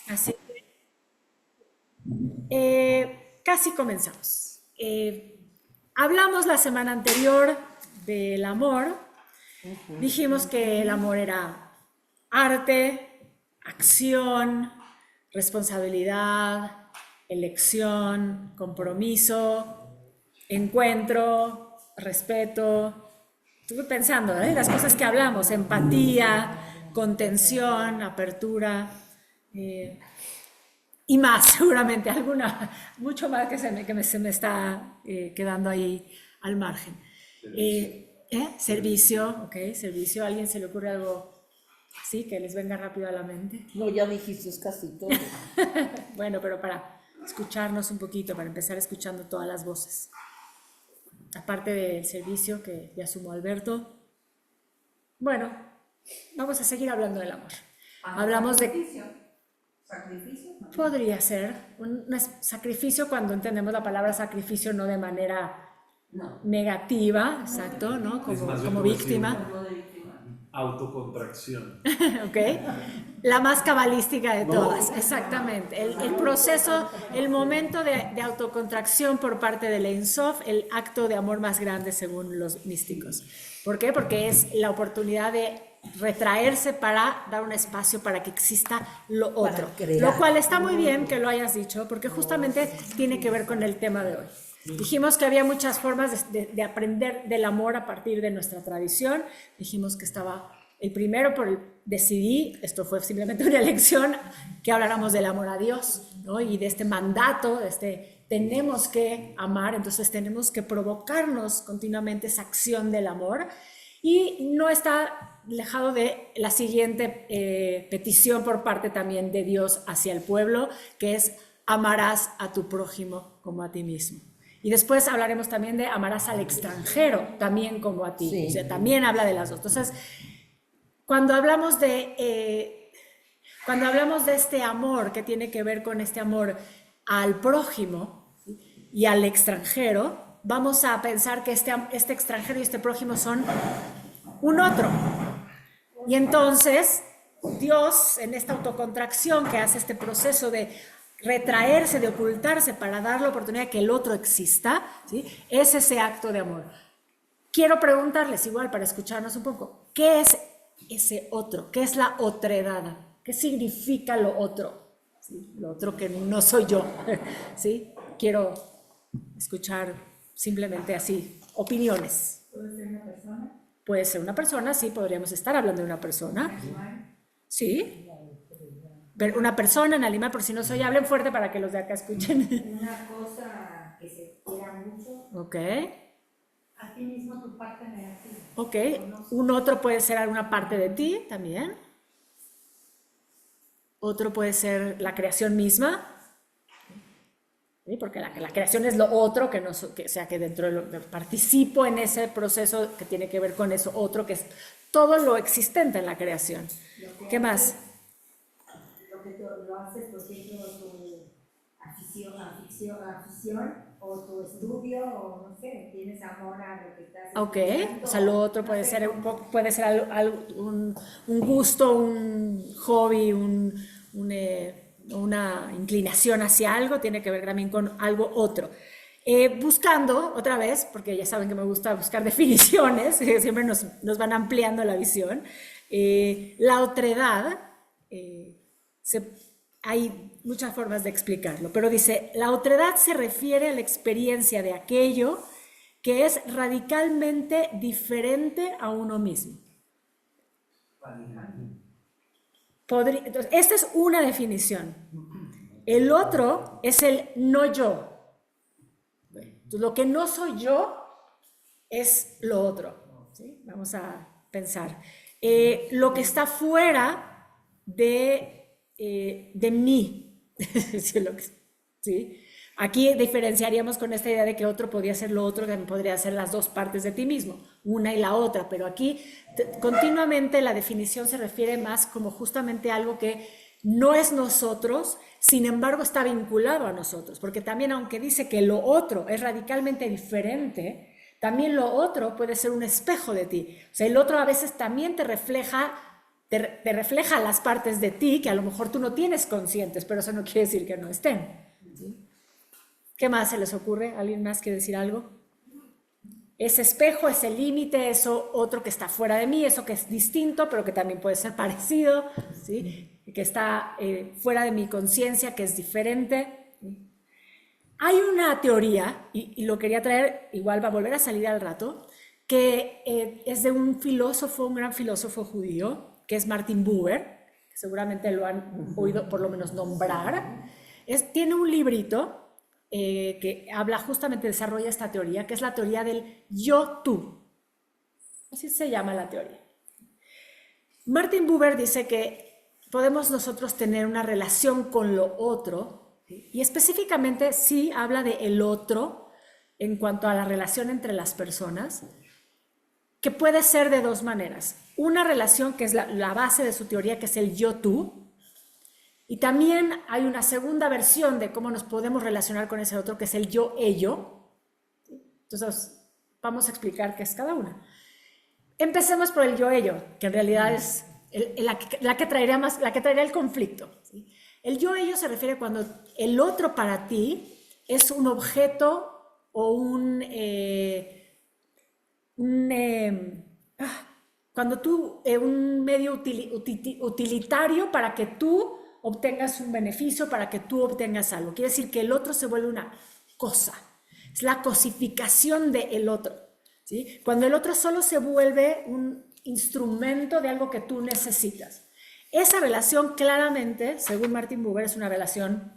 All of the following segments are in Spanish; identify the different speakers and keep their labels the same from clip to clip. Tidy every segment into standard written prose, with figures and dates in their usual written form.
Speaker 1: Así casi comenzamos. Hablamos la semana anterior del amor. Dijimos que el amor era arte, acción, responsabilidad, elección, compromiso, encuentro, respeto. Estuve pensando, las cosas que hablamos: empatía, contención, apertura. eh, y más, seguramente, alguna, mucho más se me está quedando ahí al margen. Servicio, ok, servicio. ¿A alguien se le ocurre algo así que les venga rápido a la mente?
Speaker 2: No, ya dijiste casi todo.
Speaker 1: Bueno, pero para escucharnos un poquito, para empezar escuchando todas las voces. Aparte del servicio que ya sumó Alberto, bueno, vamos a seguir hablando del amor. Hablamos de...
Speaker 3: Sacrificio.
Speaker 1: Podría ser un sacrificio cuando entendemos la palabra sacrificio no de manera
Speaker 3: No.
Speaker 1: negativa, exacto, ¿no?
Speaker 4: Es más bien
Speaker 1: Como
Speaker 4: como decir
Speaker 1: víctima,
Speaker 3: No de víctima.
Speaker 4: autocontracción.
Speaker 1: ¿ok? La más cabalística de
Speaker 4: No.
Speaker 1: todas, exactamente. El proceso, el momento de autocontracción por parte del Ein Sof, el acto de amor más grande según los místicos. ¿Por qué? Porque es la oportunidad de retraerse para dar un espacio para que exista lo otro. Lo cual está muy bien que lo hayas dicho, porque justamente tiene que ver con el tema de hoy. Dijimos que había muchas formas de aprender del amor a partir de nuestra tradición. Dijimos que estaba el primero decidí, esto fue simplemente una elección, que habláramos del amor a Dios, ¿no? Y de este mandato, tenemos que amar, entonces tenemos que provocarnos continuamente esa acción del amor. Y no está alejado de la siguiente petición por parte también de Dios hacia el pueblo, que es: amarás a tu prójimo como a ti mismo. Y después hablaremos también de amarás al extranjero también como a ti.
Speaker 2: Sí.
Speaker 1: O sea, también habla de las dos. Entonces, cuando hablamos de este amor que tiene que ver con este amor al prójimo, ¿sí?, y al extranjero, vamos a pensar que este extranjero y este prójimo son un otro. Y entonces Dios, en esta autocontracción que hace este proceso de retraerse, de ocultarse para dar la oportunidad de que el otro exista, ¿sí?, es ese acto de amor. Quiero preguntarles igual para escucharnos un poco: ¿qué es ese otro? ¿Qué es la otredad? ¿Qué significa lo otro? ¿Sí? Lo otro que no soy yo. ¿Sí? Quiero escuchar simplemente así opiniones.
Speaker 3: ¿Puede ser una persona?
Speaker 1: Puede ser una persona, sí, podríamos estar hablando de una persona.
Speaker 3: Animal.
Speaker 1: Sí. Pero una persona, un animal, por si no soy, hablen fuerte para que los de acá escuchen.
Speaker 3: Una cosa que se quiera mucho.
Speaker 1: Ok.
Speaker 3: A ti mismo tu parte negativa.
Speaker 1: Ok. Un otro puede ser alguna parte de ti también. Otro puede ser la creación misma, ¿sí? Porque la creación es lo otro, que dentro participo en ese proceso que tiene que ver con eso otro, que es todo lo existente en la creación. ¿Qué más?
Speaker 3: Lo que lo haces, por ejemplo, tu afición o tu estudio, o no sé, tienes amor a lo que estás
Speaker 1: Ok,
Speaker 3: estudiando,
Speaker 1: o sea, lo otro
Speaker 3: no
Speaker 1: puede
Speaker 3: sé,
Speaker 1: ser, puede ser un gusto, un hobby, una inclinación hacia algo, tiene que ver también con algo otro. Buscando, otra vez, porque ya saben que me gusta buscar definiciones, siempre nos van ampliando la visión, la otredad, hay muchas formas de explicarlo, pero dice: la otredad se refiere a la experiencia de aquello que es radicalmente diferente a uno mismo. Entonces, esta es una definición. El otro es el no yo. Entonces, lo que no soy yo es lo otro, ¿sí? Vamos a pensar. Lo que está fuera de mí. ¿Sí? Aquí diferenciaríamos con esta idea de que otro podría ser lo otro, también podría ser las dos partes de ti mismo, una y la otra, pero aquí continuamente la definición se refiere más como justamente algo que no es nosotros, sin embargo está vinculado a nosotros, porque también, aunque dice que lo otro es radicalmente diferente, también lo otro puede ser un espejo de ti. O sea, el otro a veces también te refleja te refleja las partes de ti que a lo mejor tú no tienes conscientes, pero eso no quiere decir que no estén. ¿Sí? ¿Qué más se les ocurre? ¿Alguien más quiere decir algo? Ese espejo, ese límite, eso otro que está fuera de mí, eso que es distinto, pero que también puede ser parecido, ¿sí? Que está fuera de mi conciencia, que es diferente. ¿Sí? Hay una teoría, y lo quería traer, igual va a volver a salir al rato, que es de un filósofo, un gran filósofo judío, que es Martin Buber, que seguramente lo han oído por lo menos nombrar. Tiene un librito que habla justamente, desarrolla esta teoría, que es la teoría del yo-tú. Así se llama la teoría. Martin Buber dice que podemos nosotros tener una relación con lo otro, ¿sí? Y específicamente sí habla de el otro en cuanto a la relación entre las personas, que puede ser de dos maneras. Una relación que es la base de su teoría, que es el yo-tú, y también hay una segunda versión de cómo nos podemos relacionar con ese otro, que es el yo-ello. Entonces, vamos a explicar qué es cada una. Empecemos por el yo-ello, que en realidad es la que traería el conflicto. ¿Sí? El yo-ello se refiere cuando el otro para ti es un objeto o cuando tú, un medio utilitario para que tú obtengas un beneficio, para que tú obtengas algo. Quiere decir que el otro se vuelve una cosa. Es la cosificación del otro. ¿Sí? Cuando el otro solo se vuelve un instrumento de algo que tú necesitas. Esa relación claramente, según Martin Buber, es una relación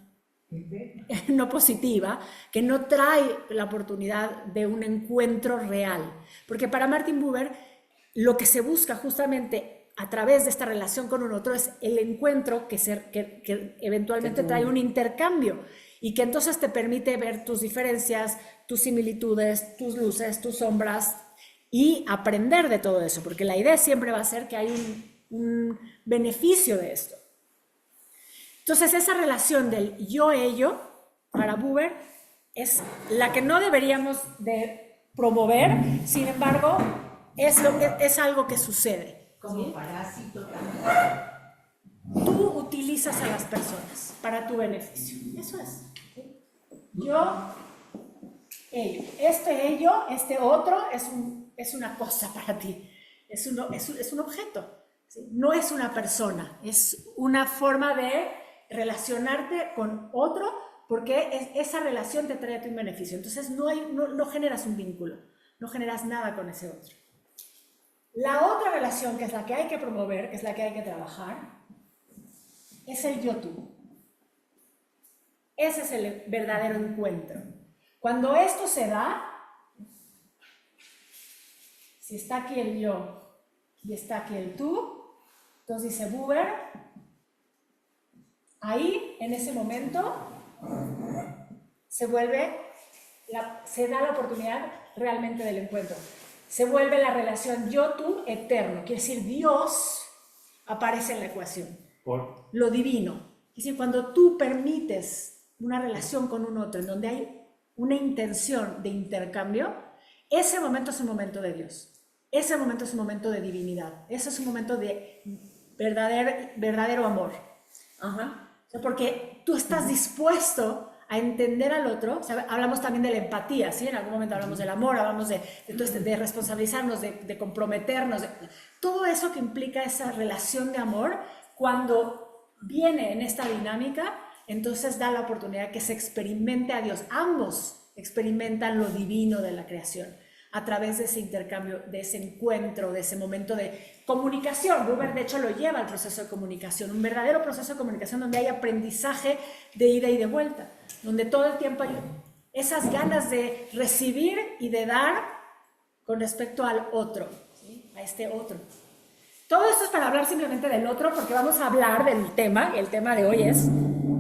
Speaker 1: no positiva, que no trae la oportunidad de un encuentro real. Porque para Martin Buber, lo que se busca justamente a través de esta relación con un otro es el encuentro que eventualmente trae un intercambio y que entonces te permite ver tus diferencias, tus similitudes, tus luces, tus sombras y aprender de todo eso, porque la idea siempre va a ser que hay un beneficio de esto. Entonces, esa relación del yo-ello, para Buber, es la que no deberíamos de promover, sin embargo, es algo que sucede.
Speaker 2: Como
Speaker 1: ¿sí?
Speaker 2: parásito también.
Speaker 1: Tú utilizas a las personas para tu beneficio. Eso es. ¿Sí? Yo, ello. Ello, este otro, es una cosa para ti. Es un objeto. ¿Sí? No es una persona. Es una forma de relacionarte con otro porque esa relación te trae a ti un beneficio. Entonces no generas un vínculo. No generas nada con ese otro. La otra relación, que es la que hay que promover, que es la que hay que trabajar, es el yo-tú. Ese es el verdadero encuentro. Cuando esto se da, si está aquí el yo y está aquí el tú, entonces dice Buber, ahí, en ese momento, se da la oportunidad realmente del encuentro. Se vuelve la relación yo-tú eterno. Quiere decir, Dios aparece en la ecuación.
Speaker 4: ¿Por?
Speaker 1: Lo divino. Es decir, cuando tú permites una relación con un otro en donde hay una intención de intercambio, ese momento es un momento de Dios. Ese momento es un momento de divinidad. Ese es un momento de verdadero amor.
Speaker 2: Ajá.
Speaker 1: O sea, porque tú estás dispuesto a entender al otro. O sea, hablamos también de la empatía, ¿sí? En algún momento hablamos del amor, hablamos de responsabilizarnos, de comprometernos, todo eso que implica esa relación de amor, cuando viene en esta dinámica, entonces da la oportunidad que se experimente a Dios. Ambos experimentan lo divino de la creación a través de ese intercambio, de ese encuentro, de ese momento de comunicación. Buber, de hecho, lo lleva al proceso de comunicación, un verdadero proceso de comunicación donde hay aprendizaje de ida y de vuelta, donde todo el tiempo hay esas ganas de recibir y de dar con respecto al otro, ¿sí? A este otro. Todo esto es para hablar simplemente del otro, porque vamos a hablar del tema, y el tema de hoy es,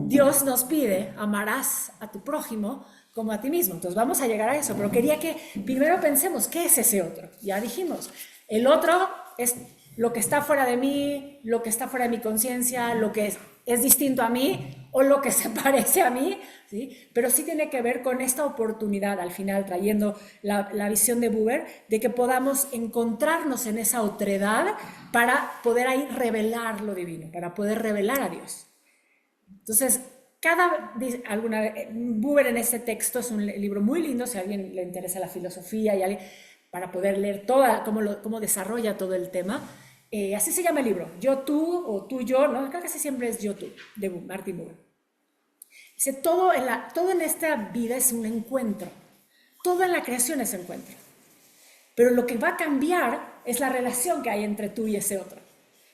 Speaker 1: Dios nos pide, amarás a tu prójimo como a ti mismo. Entonces vamos a llegar a eso, pero quería que primero pensemos, ¿qué es ese otro? Ya dijimos, el otro es lo que está fuera de mí, lo que está fuera de mi conciencia, lo que es distinto a mí, o lo que se parece a mí, ¿sí? Pero sí tiene que ver con esta oportunidad al final, trayendo la visión de Buber, de que podamos encontrarnos en esa otredad para poder ahí revelar lo divino, para poder revelar a Dios. Entonces, Buber en este texto es un libro muy lindo, si a alguien le interesa la filosofía y para poder leer cómo desarrolla todo el tema. Así se llama el libro, Yo, tú, o tú, yo, ¿no? Creo que casi siempre es Yo, tú, de Martin Buber. Dice, todo en esta vida es un encuentro, todo en la creación es encuentro, pero lo que va a cambiar es la relación que hay entre tú y ese otro,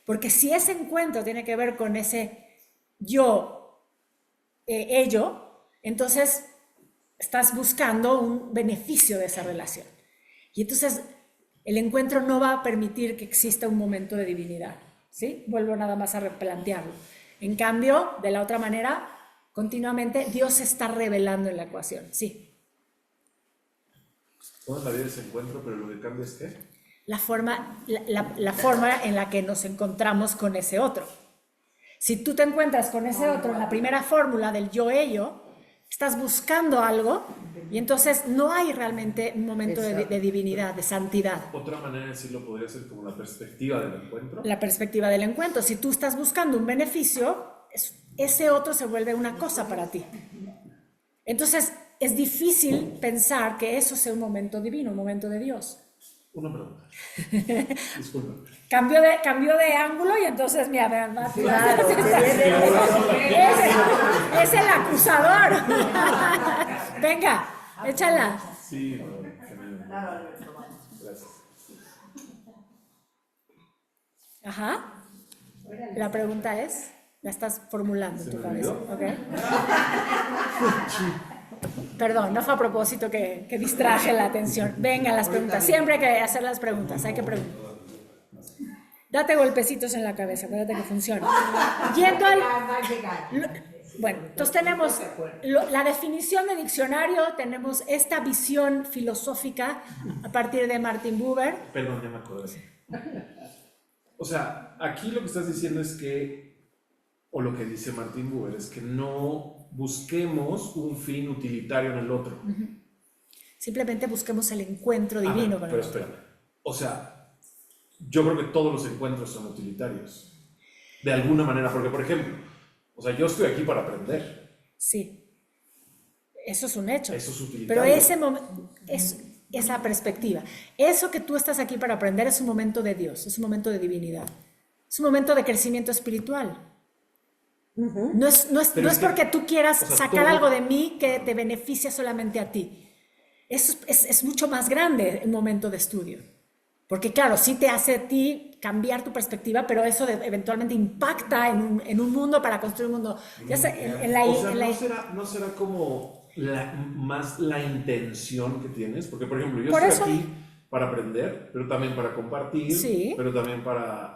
Speaker 1: porque si ese encuentro tiene que ver con ese yo, ello, entonces estás buscando un beneficio de esa relación, y entonces el encuentro no va a permitir que exista un momento de divinidad, ¿sí? Vuelvo nada más a replantearlo. En cambio, de la otra manera, continuamente Dios se está revelando en la ecuación, sí.
Speaker 4: Toda la vida es encuentro, pero lo que cambia es ¿qué?
Speaker 1: La forma en la que nos encontramos con ese otro. Si tú te encuentras con ese otro en la primera fórmula del yo-ello, estás buscando algo y entonces no hay realmente un momento de divinidad, de santidad.
Speaker 4: Otra manera de decirlo podría ser como la perspectiva del encuentro.
Speaker 1: La perspectiva del encuentro. Si tú estás buscando un beneficio, ese otro se vuelve una cosa para ti. Entonces, es difícil pensar que eso sea un momento divino, un momento de Dios.
Speaker 4: Una pregunta. Disculpa.
Speaker 1: Cambio de ángulo y entonces, mira, vean,
Speaker 2: Claro,
Speaker 1: es el acusador. Venga, échala.
Speaker 4: Sí, genial. Gracias.
Speaker 1: Ajá. La pregunta es, la estás formulando en tu cabeza, ¿ok? Perdón, no fue a propósito que distraje la atención. Venga, las preguntas. Siempre hay que hacer las preguntas, hay que preguntar. Date golpecitos en la cabeza, acuérdate que funciona. Yendo al... Bueno, entonces tenemos la definición de diccionario, tenemos esta visión filosófica a partir de Martin Buber.
Speaker 4: Perdón, ya me acordé. O sea, aquí lo que estás diciendo es que, o lo que dice Martin Buber, es que no busquemos un fin utilitario en el otro.
Speaker 1: Simplemente busquemos el encuentro divino con el
Speaker 4: pero
Speaker 1: otro.
Speaker 4: espérame. O sea, yo creo que todos los encuentros son utilitarios. De alguna manera, porque por ejemplo, o sea, yo estoy aquí para aprender.
Speaker 1: Sí, eso es un hecho.
Speaker 4: Eso es utilitario.
Speaker 1: Pero ese momento, esa perspectiva, eso que tú estás aquí para aprender es un momento de Dios, es un momento de divinidad, es un momento de crecimiento espiritual. No es porque tú quieras sacar algo de mí que te beneficie solamente a ti. Eso es mucho más grande el momento de estudio. Porque claro, sí te hace a ti cambiar tu perspectiva, pero eso eventualmente impacta en un mundo para construir un mundo. Ya sé,
Speaker 4: ¿no será como más la intención que tienes? Porque, por ejemplo, yo
Speaker 1: Por
Speaker 4: estoy
Speaker 1: eso,
Speaker 4: aquí para aprender, pero también para compartir,
Speaker 1: Sí.
Speaker 4: pero también para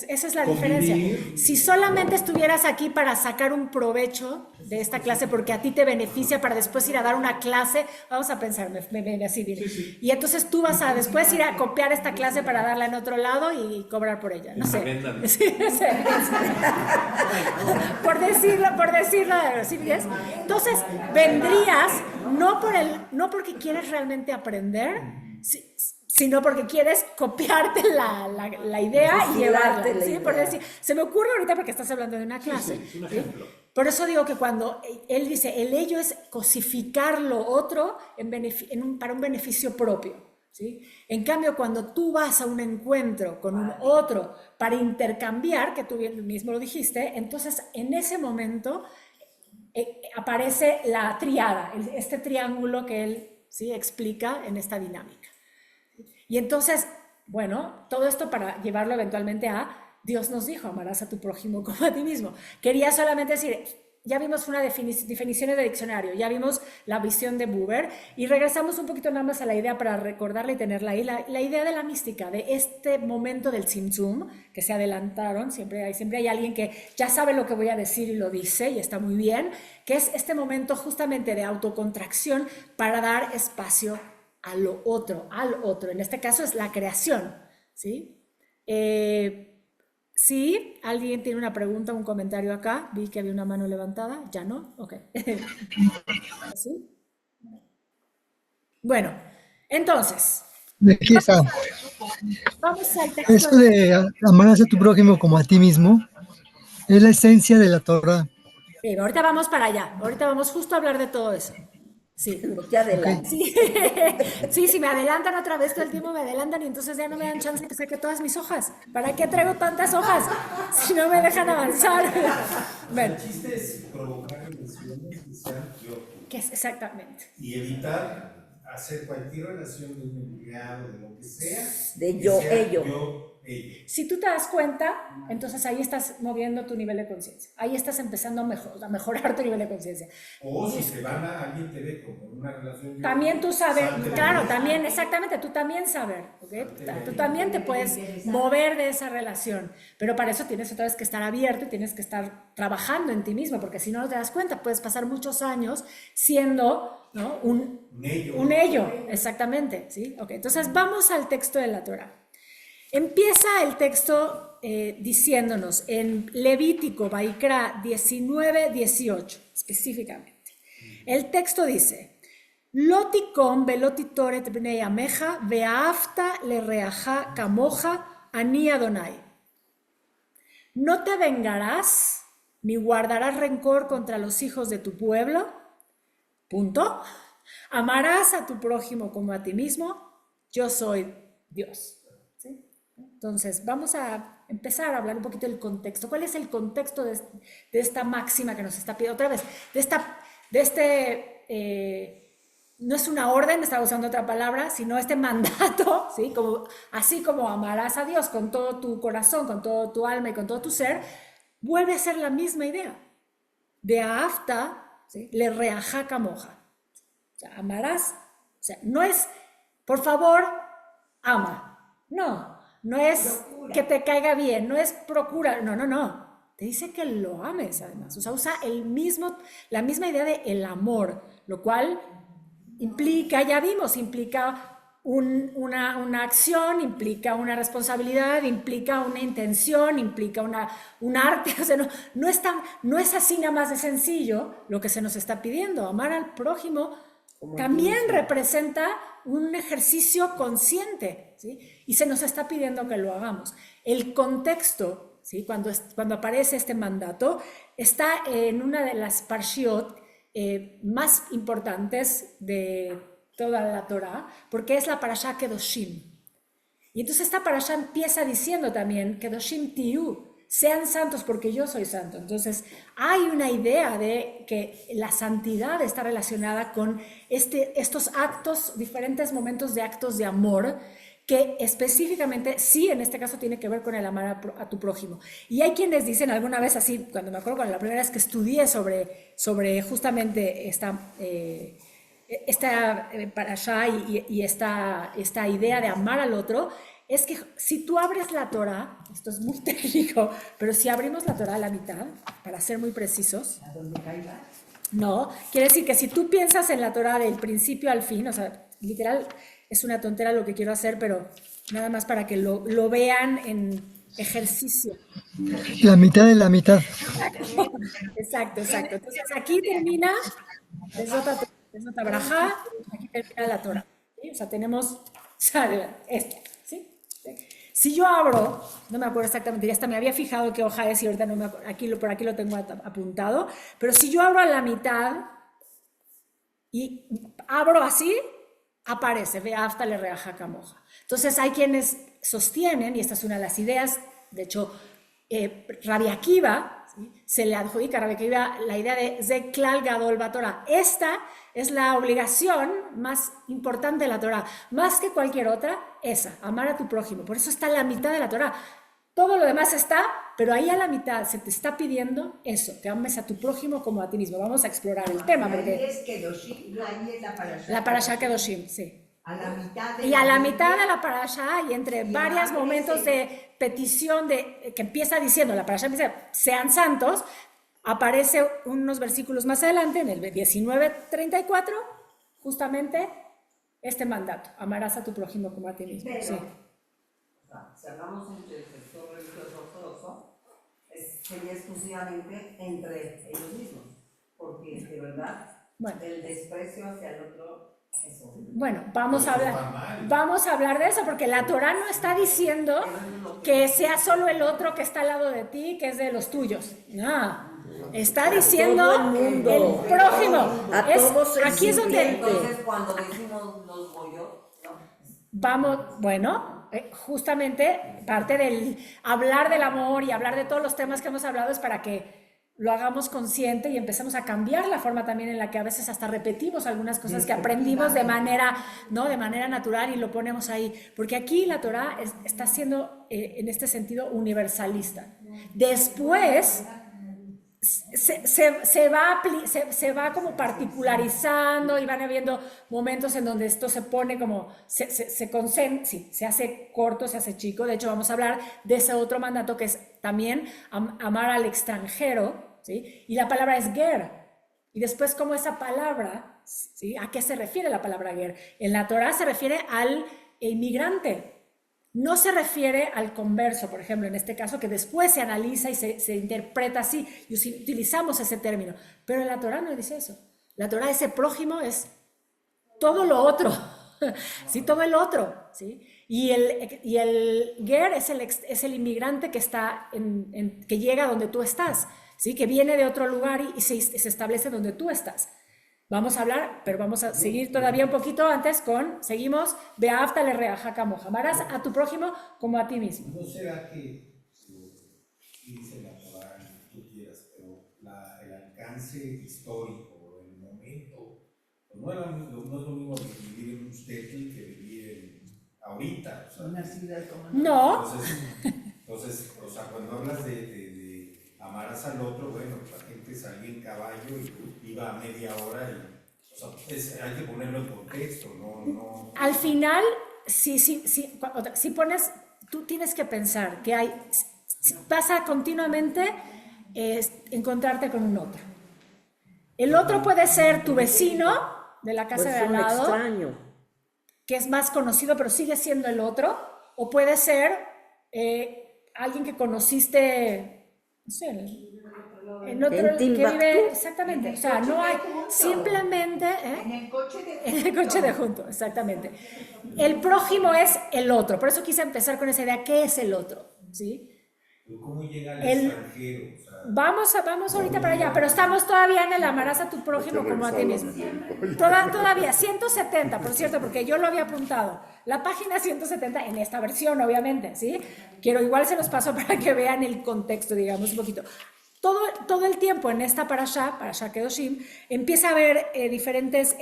Speaker 1: esa es la
Speaker 4: convivir.
Speaker 1: diferencia. Si solamente estuvieras aquí para sacar un provecho de esta clase, porque a ti te beneficia para después ir a dar una clase, vamos a pensar, me así bien.
Speaker 4: Sí.
Speaker 1: Y entonces tú vas a después ir a copiar esta clase para darla en otro lado y cobrar por ella. No sé. Sí, no sé. por decirlo, ¿sí ves? Entonces, vendrías no porque quieres realmente aprender, sino porque quieres copiarte la idea y llevarla. ¿Sí? Por decir, se me ocurre ahorita porque estás hablando de una clase.
Speaker 4: Sí, es un ejemplo.
Speaker 1: Por eso digo que cuando él dice, el ello es cosificar lo otro para un beneficio propio. ¿Sí? En cambio, cuando tú vas a un encuentro con un otro para intercambiar, que tú mismo lo dijiste, entonces en ese momento aparece la triada, este triángulo que él explica en esta dinámica. Y entonces, bueno, todo esto para llevarlo eventualmente a Dios nos dijo, amarás a tu prójimo como a ti mismo. Quería solamente decir, ya vimos una definición de diccionario, ya vimos la visión de Buber y regresamos un poquito nada más a la idea para recordarla y tenerla ahí, la idea de la mística, de este momento del Tzimtzum, que se adelantaron, siempre hay alguien que ya sabe lo que voy a decir y lo dice y está muy bien, que es este momento justamente de autocontracción para dar espacio al otro, en este caso es la creación, ¿sí? Sí, alguien tiene una pregunta, un comentario acá. Vi que había una mano levantada. ¿Ya no? Ok. ¿Sí? Bueno, entonces,
Speaker 5: De aquí está.
Speaker 1: vamos al texto.
Speaker 5: Esto de amarás a tu prójimo como a ti mismo es la esencia de la Torah.
Speaker 1: Ahorita vamos para allá. Ahorita vamos justo a hablar de todo eso. Sí.
Speaker 2: No te adelantes.
Speaker 1: Sí. Sí, si me adelantan otra vez todo el tiempo me adelantan y entonces ya no me dan chance de que saque todas mis hojas. ¿Para qué traigo tantas hojas si no me dejan avanzar? Bueno,
Speaker 6: El chiste es provocar relaciones que sean yo
Speaker 1: ¿qué es exactamente?
Speaker 6: y evitar hacer cualquier relación de un empleado, de lo que sea,
Speaker 2: De
Speaker 6: que
Speaker 2: yo,
Speaker 6: sea
Speaker 2: ello.
Speaker 6: yo, ello.
Speaker 1: Si tú te das cuenta, entonces ahí estás moviendo tu nivel de conciencia. Ahí estás empezando a mejorar tu nivel de conciencia.
Speaker 6: O si te van a, alguien te ve como una relación yo,
Speaker 1: También tú saber,
Speaker 6: salte de
Speaker 1: claro,
Speaker 6: ahí.
Speaker 1: también, exactamente, tú también saber, ¿ok? Tú también te puedes mover de esa relación, pero para eso tienes otra vez que estar abierto y tienes que estar trabajando en ti mismo, porque si no te das cuenta, puedes pasar muchos años siendo, ¿no? un ello, exactamente, ¿sí? Ok, entonces vamos al texto de la Torah. Empieza el texto diciéndonos en Levítico, Vaikra 19-18, específicamente. El texto dice, Loticom velotitoret bnei ameja veafta le reaja camoja ani Adonai. No te vengarás ni guardarás rencor contra los hijos de tu pueblo. Punto. Amarás a tu prójimo como a ti mismo. Yo soy Dios. ¿Sí? Entonces, vamos a empezar a hablar un poquito del contexto. ¿Cuál es el contexto de esta máxima que nos está pidiendo? Otra vez, no es una orden, estaba usando otra palabra, sino este mandato, ¿sí? Así como amarás a Dios con todo tu corazón, con todo tu alma y con todo tu ser, vuelve a ser la misma idea. De afta, ¿sí? Le reaja camoja. O sea, amarás, o sea, no es, por favor, ama. No es que te caiga bien, no es procura, no. Te dice que lo ames además, o sea, usa la misma idea de el amor, lo cual implica, ya vimos, implica una acción, implica una responsabilidad, implica una intención, implica un arte, o sea, no es así nada más de sencillo lo que se nos está pidiendo. Amar al prójimo también representa un ejercicio consciente, ¿sí? Y se nos está pidiendo que lo hagamos. El contexto, ¿sí? Cuando aparece este mandato, está en una de las parshiot más importantes de toda la Torah, porque es la parashá Kedoshim. Y entonces esta parashá empieza diciendo también, Kedoshim Tiyu, sean santos porque yo soy santo. Entonces hay una idea de que la santidad está relacionada con estos actos, diferentes momentos de actos de amor, que específicamente, sí, en este caso tiene que ver con el amar a tu prójimo. Y hay quienes dicen alguna vez así, cuando me acuerdo cuando la primera vez que estudié sobre justamente esta parashá y esta idea de amar al otro, es que si tú abres la Torah, esto es muy técnico, pero si abrimos la Torah a la mitad, para ser muy precisos,
Speaker 3: ¿A dónde caiga?
Speaker 1: no, quiere decir que si tú piensas en la Torah del principio al fin, o sea, literal, es una tontera lo que quiero hacer, pero nada más para que lo vean en ejercicio.
Speaker 5: La mitad de la mitad.
Speaker 1: Exacto. Entonces aquí termina, es otra brajá, aquí termina la Torah. ¿Sí? O sea, tenemos, esto, ¿sí? Si yo abro, no me acuerdo exactamente, ya hasta me había fijado qué hoja es y ahorita no me acuerdo, por aquí lo tengo apuntado, pero si yo abro a la mitad y abro así, aparece, ve hasta le reaja camoja. Entonces hay quienes sostienen, y esta es una de las ideas, de hecho, Rabbi Akiva, ¿sí? Se le adjudica a Rabbi Akiva la idea de Zeklal Gadol Batorah. Esta es la obligación más importante de la Torah, más que cualquier otra, esa, amar a tu prójimo. Por eso está en la mitad de la Torah. Todo lo demás está, pero ahí a la mitad se te está pidiendo eso, que ames a tu prójimo como a ti mismo. Vamos a explorar el tema.
Speaker 3: Ahí
Speaker 1: Porque
Speaker 3: es Kedoshim, ahí es la parashá.
Speaker 1: la parashá Kedoshim, sí.
Speaker 3: A la mitad de
Speaker 1: Y a la mitad de la parashá, y entre varios momentos
Speaker 3: de
Speaker 1: de petición que empieza diciendo, la parashá empieza, sean santos, aparece unos versículos más adelante, en el 19:34, justamente este mandato, amarás a tu prójimo como a ti mismo.
Speaker 3: Pero-
Speaker 1: Sí.
Speaker 2: Cerramos entre el sector religioso ortodoxo sería exclusivamente entre ellos mismos, porque de verdad
Speaker 1: Bueno.
Speaker 2: el desprecio hacia el otro es horrible.
Speaker 1: Bueno, vamos a
Speaker 6: Pero eso
Speaker 1: hablar.
Speaker 6: está mal.
Speaker 1: Vamos a hablar de eso, porque la Torá no está diciendo que sea solo el otro que está al lado de ti, que es de los tuyos. No. Está diciendo
Speaker 7: todo el mundo.
Speaker 1: el prójimo.
Speaker 7: A todos es
Speaker 1: Aquí es donde
Speaker 2: Entonces, cuando decimos los bollos, ¿no?
Speaker 1: vamos, bueno, justamente parte del hablar del amor y hablar de todos los temas que hemos hablado es para que lo hagamos consciente y empecemos a cambiar la forma también en la que a veces hasta repetimos algunas cosas que aprendimos de manera, ¿no? De manera natural y lo ponemos ahí. Porque aquí la Torá está siendo, en este sentido, universalista. Después se va como particularizando y van habiendo momentos en donde esto se pone como, se hace corto, se hace chico. De hecho, vamos a hablar de ese otro mandato que es también amar al extranjero, ¿sí? Y la palabra es ger. Y después, como esa palabra, ¿sí? ¿A qué se refiere la palabra ger? En la Torá se refiere al inmigrante. No se refiere al converso, por ejemplo, en este caso, que después se analiza y se interpreta así, y utilizamos ese término. Pero en la Torá no dice eso. La Torá, ese prójimo es todo lo otro, ¿sí? Todo el otro, ¿sí? Y el ger es el inmigrante que, que llega donde tú estás, ¿sí? Que viene de otro lugar y se establece donde tú estás. Vamos a hablar, pero vamos a seguir todavía un poquito antes seguimos, Beafta le reaja camoja, amarás a tu prójimo como a ti mismo.
Speaker 6: ¿No será que, dice la Torá, tú quieras, pero el alcance histórico, el momento, pues no es lo mismo que vivir en un shtetl que vivir ahorita? O sea,
Speaker 2: Una ciudad como
Speaker 1: No,
Speaker 6: entonces, o sea, cuando hablas de amarás al otro, bueno, la gente salía en caballo y iba a media hora y, o sea, hay que ponerlo en contexto, no.
Speaker 1: al final, si pones, tú tienes que pensar que pasa continuamente encontrarte con un otro. El otro puede ser tu vecino de la casa
Speaker 7: Pues
Speaker 1: de al
Speaker 7: un
Speaker 1: lado,
Speaker 7: extraño.
Speaker 1: que es más conocido, pero sigue siendo el otro, o puede ser alguien que conociste, no sé, en otro,
Speaker 7: En
Speaker 1: que
Speaker 7: Timbuktu.
Speaker 1: vive, exactamente, o sea, no hay, simplemente,
Speaker 3: En el coche de
Speaker 1: en el coche de junto, exactamente. El prójimo es el otro, por eso quise empezar con esa idea, ¿qué es el otro? ¿Sí?
Speaker 6: ¿Cómo llega al
Speaker 1: El-
Speaker 6: extranjero? O sea,
Speaker 1: Vamos ahorita para allá, pero estamos todavía en el amarás a tu prójimo como a ti mismo. Todavía, 170, por cierto, porque yo lo había apuntado. La página 170 en esta versión, obviamente, ¿sí? Quiero, igual se los paso para que vean el contexto, digamos, un poquito. Todo el tiempo en esta parashá Kedoshim, empieza a haber diferentes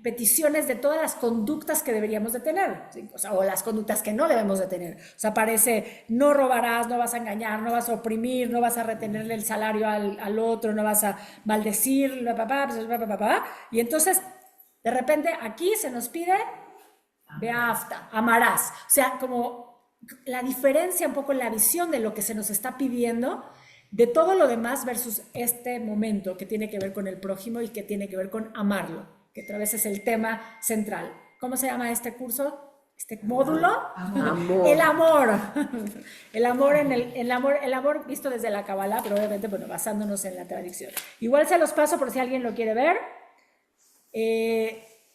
Speaker 1: peticiones de todas las conductas que deberíamos de tener, ¿sí? O las conductas que no debemos de tener. O sea, aparece, no robarás, no vas a engañar, no vas a oprimir, no vas a retenerle el salario al otro, no vas a maldecir, y entonces, de repente, aquí se nos pide, beafta, amarás. O sea, como la diferencia un poco en la visión de lo que se nos está pidiendo, de todo lo demás versus este momento que tiene que ver con el prójimo y que tiene que ver con amarlo, que otra vez es el tema central. ¿Cómo se llama este curso? Este módulo.
Speaker 7: Amor.
Speaker 1: El amor. El amor visto desde la Kabbalah, pero obviamente, bueno, basándonos en la tradición. Igual se los paso por si alguien lo quiere ver.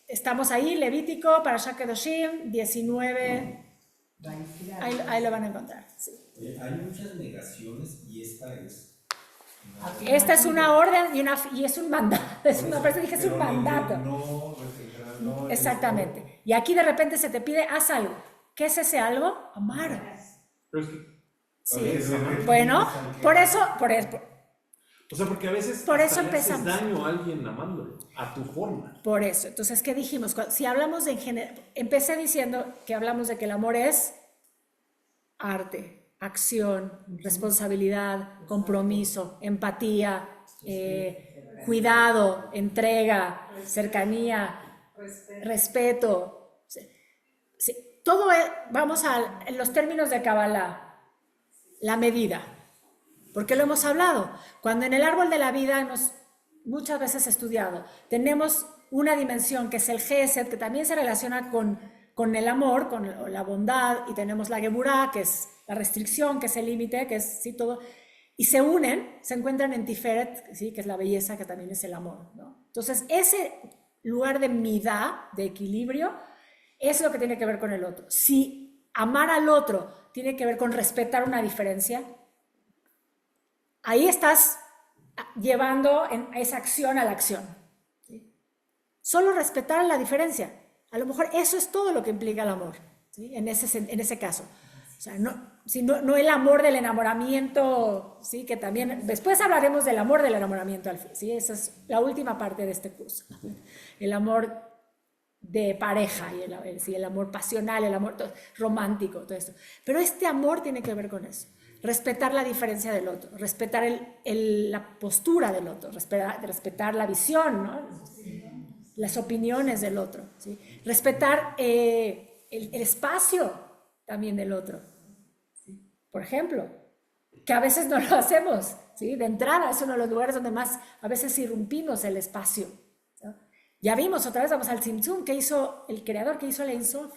Speaker 1: Estamos ahí, Levítico, Parashat Kedoshim, 19. Ahí lo van a encontrar. Sí.
Speaker 6: hay muchas negaciones y esta es.
Speaker 1: Esta es una orden y es un mandato. Es un mandato.
Speaker 6: No,
Speaker 1: Exactamente. Y aquí de repente se te pide, haz algo. ¿Qué es ese algo? Amar.
Speaker 4: Pero es que,
Speaker 1: Sí. Bueno, por eso,
Speaker 4: o sea, porque a veces
Speaker 1: Por eso
Speaker 4: hasta le haces
Speaker 1: empezamos.
Speaker 4: daño a alguien amándolo, a tu forma.
Speaker 1: por eso. Entonces, ¿qué dijimos? Si hablamos de empecé diciendo que hablamos de que el amor es arte, acción, responsabilidad, compromiso, empatía, cuidado, entrega, cercanía, respeto. Sí, todo vamos en los términos de Kabbalah, la medida. Porque lo hemos hablado. Cuando en el árbol de la vida muchas veces estudiado, tenemos una dimensión que es el Gesed, que también se relaciona con el amor, con la bondad, y tenemos la Geburah, que es la restricción, que es el límite, que es sí, todo. y se unen, se encuentran en Tiferet, ¿sí? Que es la belleza, que también es el amor, ¿no? Entonces, ese lugar de midá, de equilibrio, es lo que tiene que ver con el otro. Si amar al otro tiene que ver con respetar una diferencia, ahí estás llevando esa acción a la acción. ¿Sí? Solo respetar la diferencia. A lo mejor eso es todo lo que implica el amor, ¿sí? En ese caso. O sea, no el amor del enamoramiento, ¿sí? Que también, después hablaremos del amor del enamoramiento, ¿sí? Esa es la última parte de este curso. El amor de pareja, y el amor pasional, el amor romántico, todo esto. Pero este amor tiene que ver con eso. Respetar la diferencia del otro, respetar la postura del otro, respetar la visión, ¿no? Las opiniones del otro, ¿sí? Respetar el espacio también del otro, ¿sí? Por ejemplo, que a veces no lo hacemos, ¿sí? De entrada es uno de los lugares donde más a veces irrumpimos el espacio, ¿no? Ya vimos, otra vez vamos al Tzimtzum, que hizo el creador, que hizo el Ein Sof.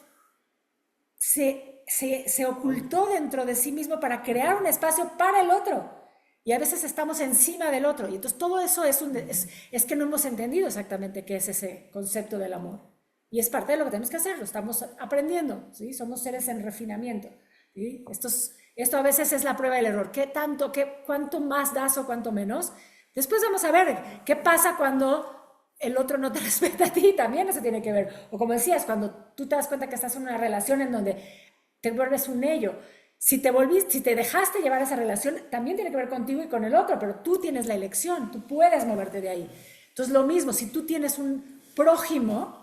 Speaker 1: Se ocultó dentro de sí mismo para crear un espacio para el otro. Y a veces estamos encima del otro. Y entonces todo eso es que no hemos entendido exactamente qué es ese concepto del amor. Y es parte de lo que tenemos que hacer, lo estamos aprendiendo, ¿sí? Somos seres en refinamiento, ¿sí? Esto a veces es la prueba del error. ¿Cuánto más das o cuánto menos? Después vamos a ver qué pasa cuando el otro no te respeta a ti, también eso tiene que ver. O como decías, cuando tú te das cuenta que estás en una relación en donde te vuelves un ello. Si te dejaste llevar esa relación, también tiene que ver contigo y con el otro, pero tú tienes la elección, tú puedes moverte de ahí. Entonces, lo mismo, si tú tienes un prójimo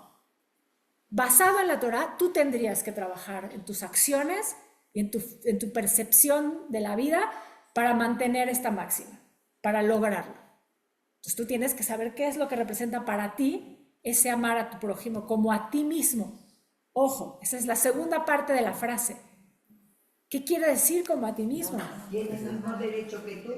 Speaker 1: basado en la Torah, tú tendrías que trabajar en tus acciones y en tu percepción de la vida para mantener esta máxima, para lograrlo. Entonces, tú tienes que saber qué es lo que representa para ti ese amar a tu prójimo como a ti mismo. Ojo, esa es la segunda parte de la frase. ¿Qué quiere decir como a ti mismo?
Speaker 3: Tiene el mismo derecho que tú.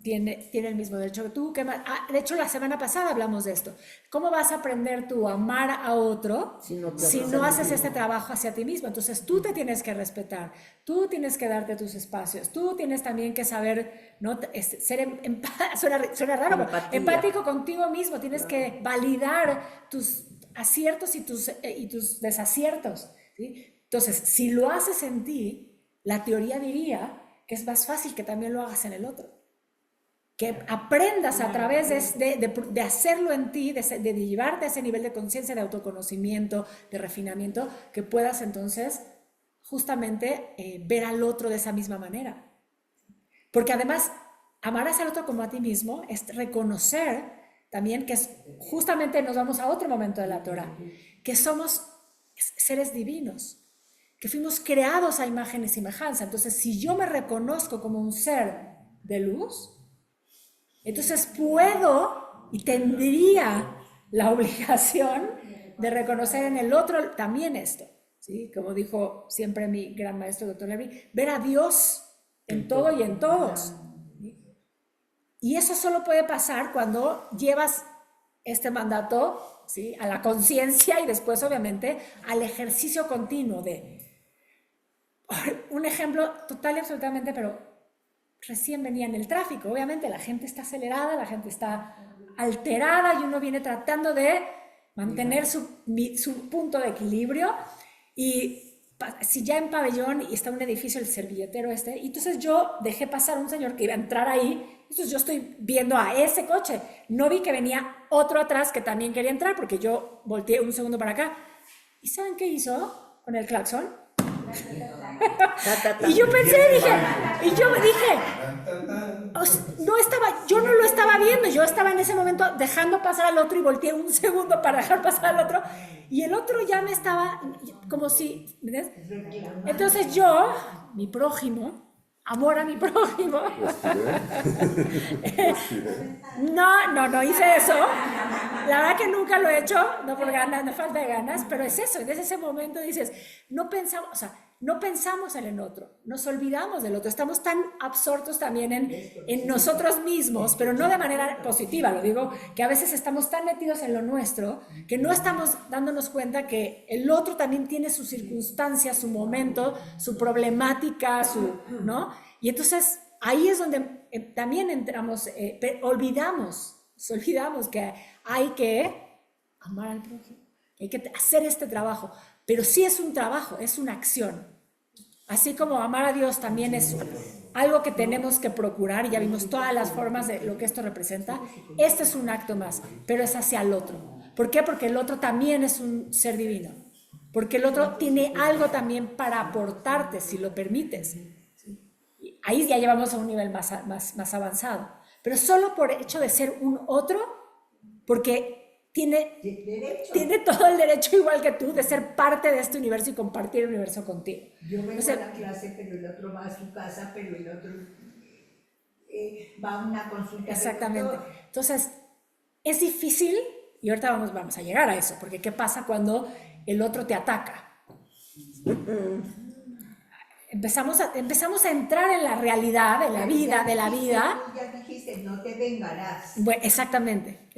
Speaker 1: Tiene el mismo derecho que tú. De hecho, la semana pasada hablamos de esto. ¿Cómo vas a aprender tú a amar a otro si no haces este trabajo hacia ti mismo? Entonces, tú te tienes que respetar, tú tienes que darte tus espacios, tú tienes también que saber, ¿no? Ser suena raro, pero empático contigo mismo, tienes que validar tus aciertos y tus desaciertos, ¿sí? Entonces, si lo haces en ti, la teoría diría que es más fácil que también lo hagas en el otro. Que aprendas a través de hacerlo en ti, de llevarte a ese nivel de conciencia, de autoconocimiento, de refinamiento, que puedas entonces justamente ver al otro de esa misma manera. Porque además, amarás al otro como a ti mismo es reconocer también que justamente nos vamos a otro momento de la Torah, que somos seres divinos, que fuimos creados a imagen y semejanza. Entonces, si yo me reconozco como un ser de luz, entonces puedo y tendría la obligación de reconocer en el otro también esto, ¿sí? Como dijo siempre mi gran maestro, Dr. Levy, ver a Dios en todo y en todos. Y eso solo puede pasar cuando llevas este mandato, ¿sí? A la conciencia y después, obviamente, al ejercicio continuo de... Un ejemplo total y absolutamente, pero recién venía en el tráfico. Obviamente la gente está acelerada, la gente está alterada y uno viene tratando de mantener su punto de equilibrio. Y si ya en Pabellón y está un edificio, el servilletero y entonces yo dejé pasar a un señor que iba a entrar ahí, entonces yo estoy viendo a ese coche, no vi que venía otro atrás que también quería entrar porque yo volteé un segundo para acá. ¿Y saben qué hizo con el claxon? Y yo pensé, yo no lo estaba viendo, yo estaba en ese momento dejando pasar al otro y volteé un segundo para dejar pasar al otro y el otro ya me estaba como si, ¿ves? Entonces yo, mi prójimo, amor a mi prójimo, no hice eso, la verdad que nunca lo he hecho, no por ganas, no falta de ganas, pero es eso, desde ese momento dices, no pensamos en el otro, nos olvidamos del otro, estamos tan absortos también en nosotros mismos, pero no de manera positiva, lo digo, que a veces estamos tan metidos en lo nuestro, que no estamos dándonos cuenta que el otro también tiene sus circunstancias, su momento, su problemática, ¿no? Y entonces ahí es donde también entramos, olvidamos que hay que amar al prójimo, hay que hacer este trabajo, pero sí es un trabajo, es una acción. Así como amar a Dios también es algo que tenemos que procurar, y ya vimos todas las formas de lo que esto representa. Este es un acto más, pero es hacia el otro. ¿Por qué? Porque el otro también es un ser divino, porque el otro tiene algo también para aportarte, si lo permites. Ahí ya llevamos a un nivel más avanzado, pero solo por hecho de ser un otro, porque tiene todo el derecho, igual que tú, de ser parte de este universo y compartir el universo contigo.
Speaker 3: Yo vengo a la clase, pero el otro va a su casa, pero el otro va a una consulta.
Speaker 1: Exactamente. Entonces, es difícil, y ahorita vamos a llegar a eso, porque ¿qué pasa cuando el otro te ataca? Empezamos a entrar en la realidad de la vida,
Speaker 3: Ya dijiste, no te vengarás.
Speaker 1: Bueno, exactamente.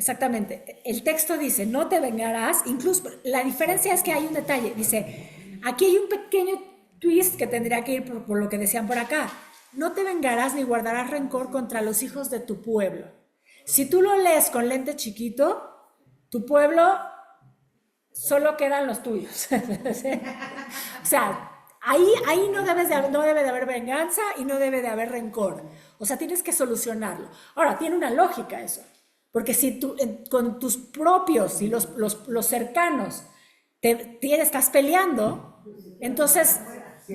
Speaker 1: El texto dice, no te vengarás. Incluso la diferencia es que hay un detalle. Dice, aquí hay un pequeño twist que tendría que ir por lo que decían por acá. No te vengarás ni guardarás rencor contra los hijos de tu pueblo. Si tú lo lees con lente chiquito, tu pueblo solo quedan los tuyos. O sea, ahí no debe de haber venganza y no debe de haber rencor. O sea, tienes que solucionarlo. Ahora, tiene una lógica eso. Porque si tú con tus propios y los cercanos estás peleando, entonces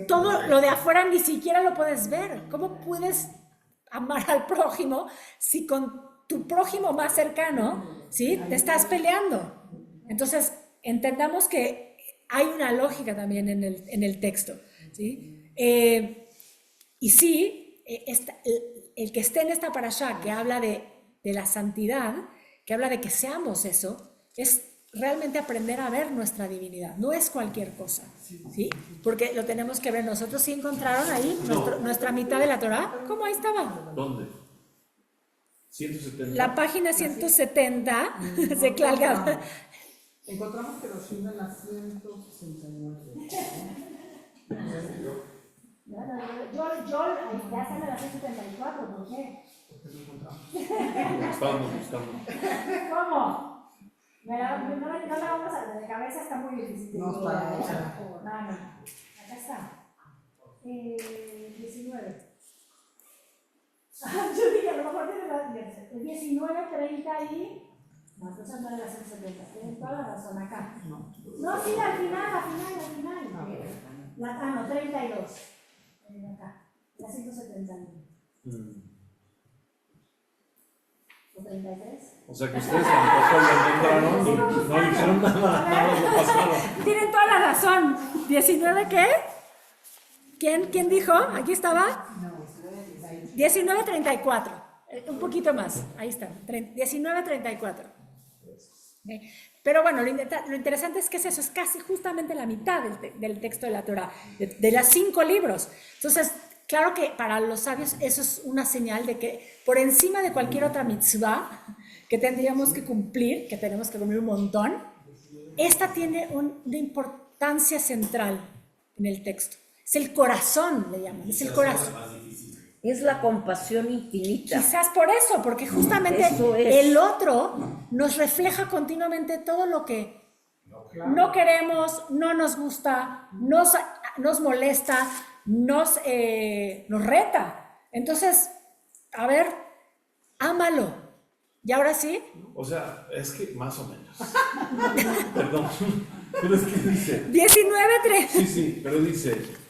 Speaker 1: todo lo de afuera ni siquiera lo puedes ver. ¿Cómo puedes amar al prójimo si con tu prójimo más cercano, ¿sí?, te estás peleando? Entonces, entendamos que hay una lógica también en el texto, ¿sí? Y sí, el que esté en esta parashá, que habla de la santidad, que habla de que seamos eso, es realmente aprender a ver nuestra divinidad, no es cualquier cosa, ¿sí? Porque lo tenemos que ver nosotros. ¿Sí encontraron ahí nuestra mitad de la Torá? ¿Cómo ahí estaba?
Speaker 4: ¿Dónde? 170.
Speaker 1: La página 170 se clarga.
Speaker 2: Encontramos que los de la 169.
Speaker 1: Yo ya sale la 174, ¿por qué?
Speaker 4: Estábamos buscando.
Speaker 1: ¿Cómo? No la vamos a de cabeza, está muy difícil.
Speaker 2: No, está hecha.
Speaker 1: No. Acá está. 19. Yo dije, a lo mejor tiene 19, 30 y... No, entonces no era la 170. Tienen toda la razón acá. No, sí, al final. No, 32. Acá. La 171. ¿O 33?
Speaker 4: O sea que ustedes a lo mejor lo encontraron y no dijeron nada lo pasaron.
Speaker 1: Tienen toda la razón. ¿19 qué? ¿Quién dijo? Aquí estaba. 19:34. Un poquito más. Ahí está. 19:34. Pero bueno, lo interesante es que es eso, es casi justamente la mitad del texto de la Torá, de las 5 libros. Entonces, claro que para los sabios eso es una señal de que por encima de cualquier otra mitzvah que tendríamos que cumplir, que tenemos que cumplir un montón, esta tiene una importancia central en el texto. Es el corazón, le llaman, es el corazón.
Speaker 7: Es la compasión infinita.
Speaker 1: Quizás por eso, porque justamente el otro nos refleja continuamente todo lo que no queremos, no nos gusta, nos molesta, nos reta. Entonces, a ver, ámalo. ¿Y ahora sí?
Speaker 4: O sea, es que más o menos. Perdón. Pero es que dice.
Speaker 1: 19:3.
Speaker 4: Sí, pero dice.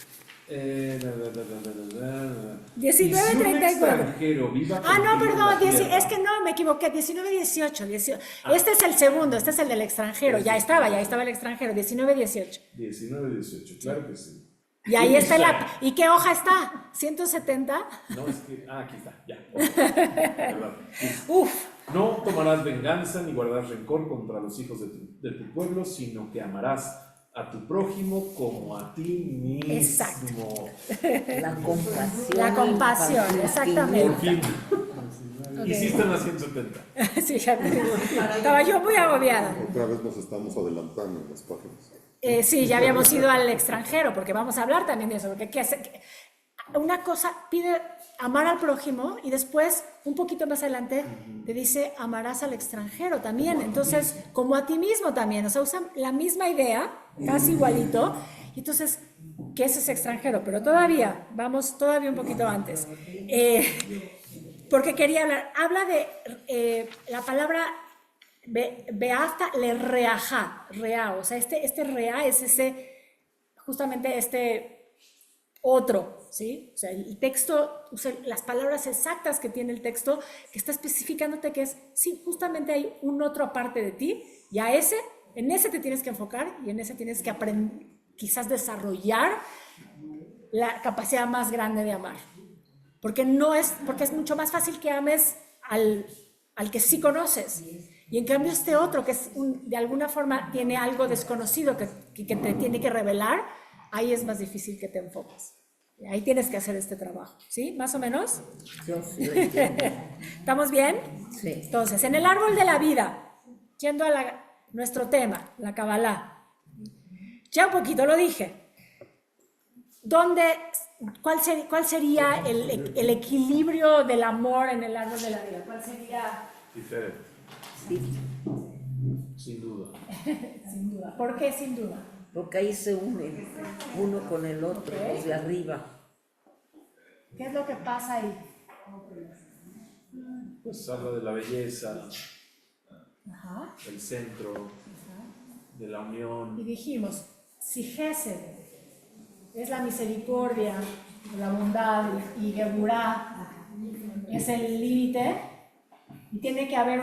Speaker 1: 19:34. No, perdón, es que no, me equivoqué, 19:18. Este es el segundo, este es el del extranjero, ya estaba el extranjero, 19:18.
Speaker 4: 19:18, claro que sí.
Speaker 1: Y ahí está ¿y qué hoja está? ¿170?
Speaker 4: No, es que, aquí está, ya.
Speaker 1: Uf.
Speaker 4: No tomarás venganza ni guardarás rencor contra los hijos de tu pueblo, sino que amarás a tu prójimo como a ti mismo.
Speaker 1: Exacto.
Speaker 7: La compasión.
Speaker 1: Exactamente.
Speaker 4: Por fin. Hiciste en la 170.
Speaker 1: Sí, ya estaba yo muy agobiada.
Speaker 8: Otra vez nos estamos adelantando en las páginas.
Speaker 1: Sí, ya habíamos ido al extranjero, porque vamos a hablar también de eso. Porque una cosa, pide amar al prójimo y después, un poquito más adelante, te dice amarás al extranjero también. Entonces, como a ti mismo también. O sea, usan la misma idea, casi igualito. Y entonces, ¿qué es ese extranjero? Pero todavía, vamos todavía un poquito antes. Porque quería habla de la palabra beata le reaja, rea. O sea, este rea es justamente este otro, ¿sí? O sea, el texto, las palabras exactas que tiene el texto, que está especificándote que es, sí, justamente hay un otro aparte de ti, y en ese te tienes que enfocar, y en ese tienes que aprender, quizás desarrollar la capacidad más grande de amar. Porque es mucho más fácil que ames al que sí conoces. Y en cambio este otro, que de alguna forma tiene algo desconocido que te tiene que revelar, ahí es más difícil que te enfoques. Ahí tienes que hacer este trabajo, ¿sí? ¿Más o menos?
Speaker 7: Yo sí lo entiendo.
Speaker 1: ¿Estamos bien?
Speaker 7: Sí.
Speaker 1: Entonces, en el árbol de la vida, yendo a nuestro tema, la Kabbalah, ya un poquito lo dije. ¿Cuál sería el equilibrio del amor en el árbol de la vida? ¿Cuál sería?
Speaker 4: Diferente.
Speaker 7: Sí,
Speaker 4: Sin duda.
Speaker 1: Sin duda. ¿Por qué sin duda?
Speaker 7: porque ahí se unen uno con el otro, los de arriba.
Speaker 1: ¿Qué es lo que pasa ahí?
Speaker 4: Pues habla de la belleza,
Speaker 1: Ajá.
Speaker 4: del centro, de la unión.
Speaker 1: Y dijimos, si Gesed es la misericordia, la bondad, y Geburah es el límite, y tiene que haber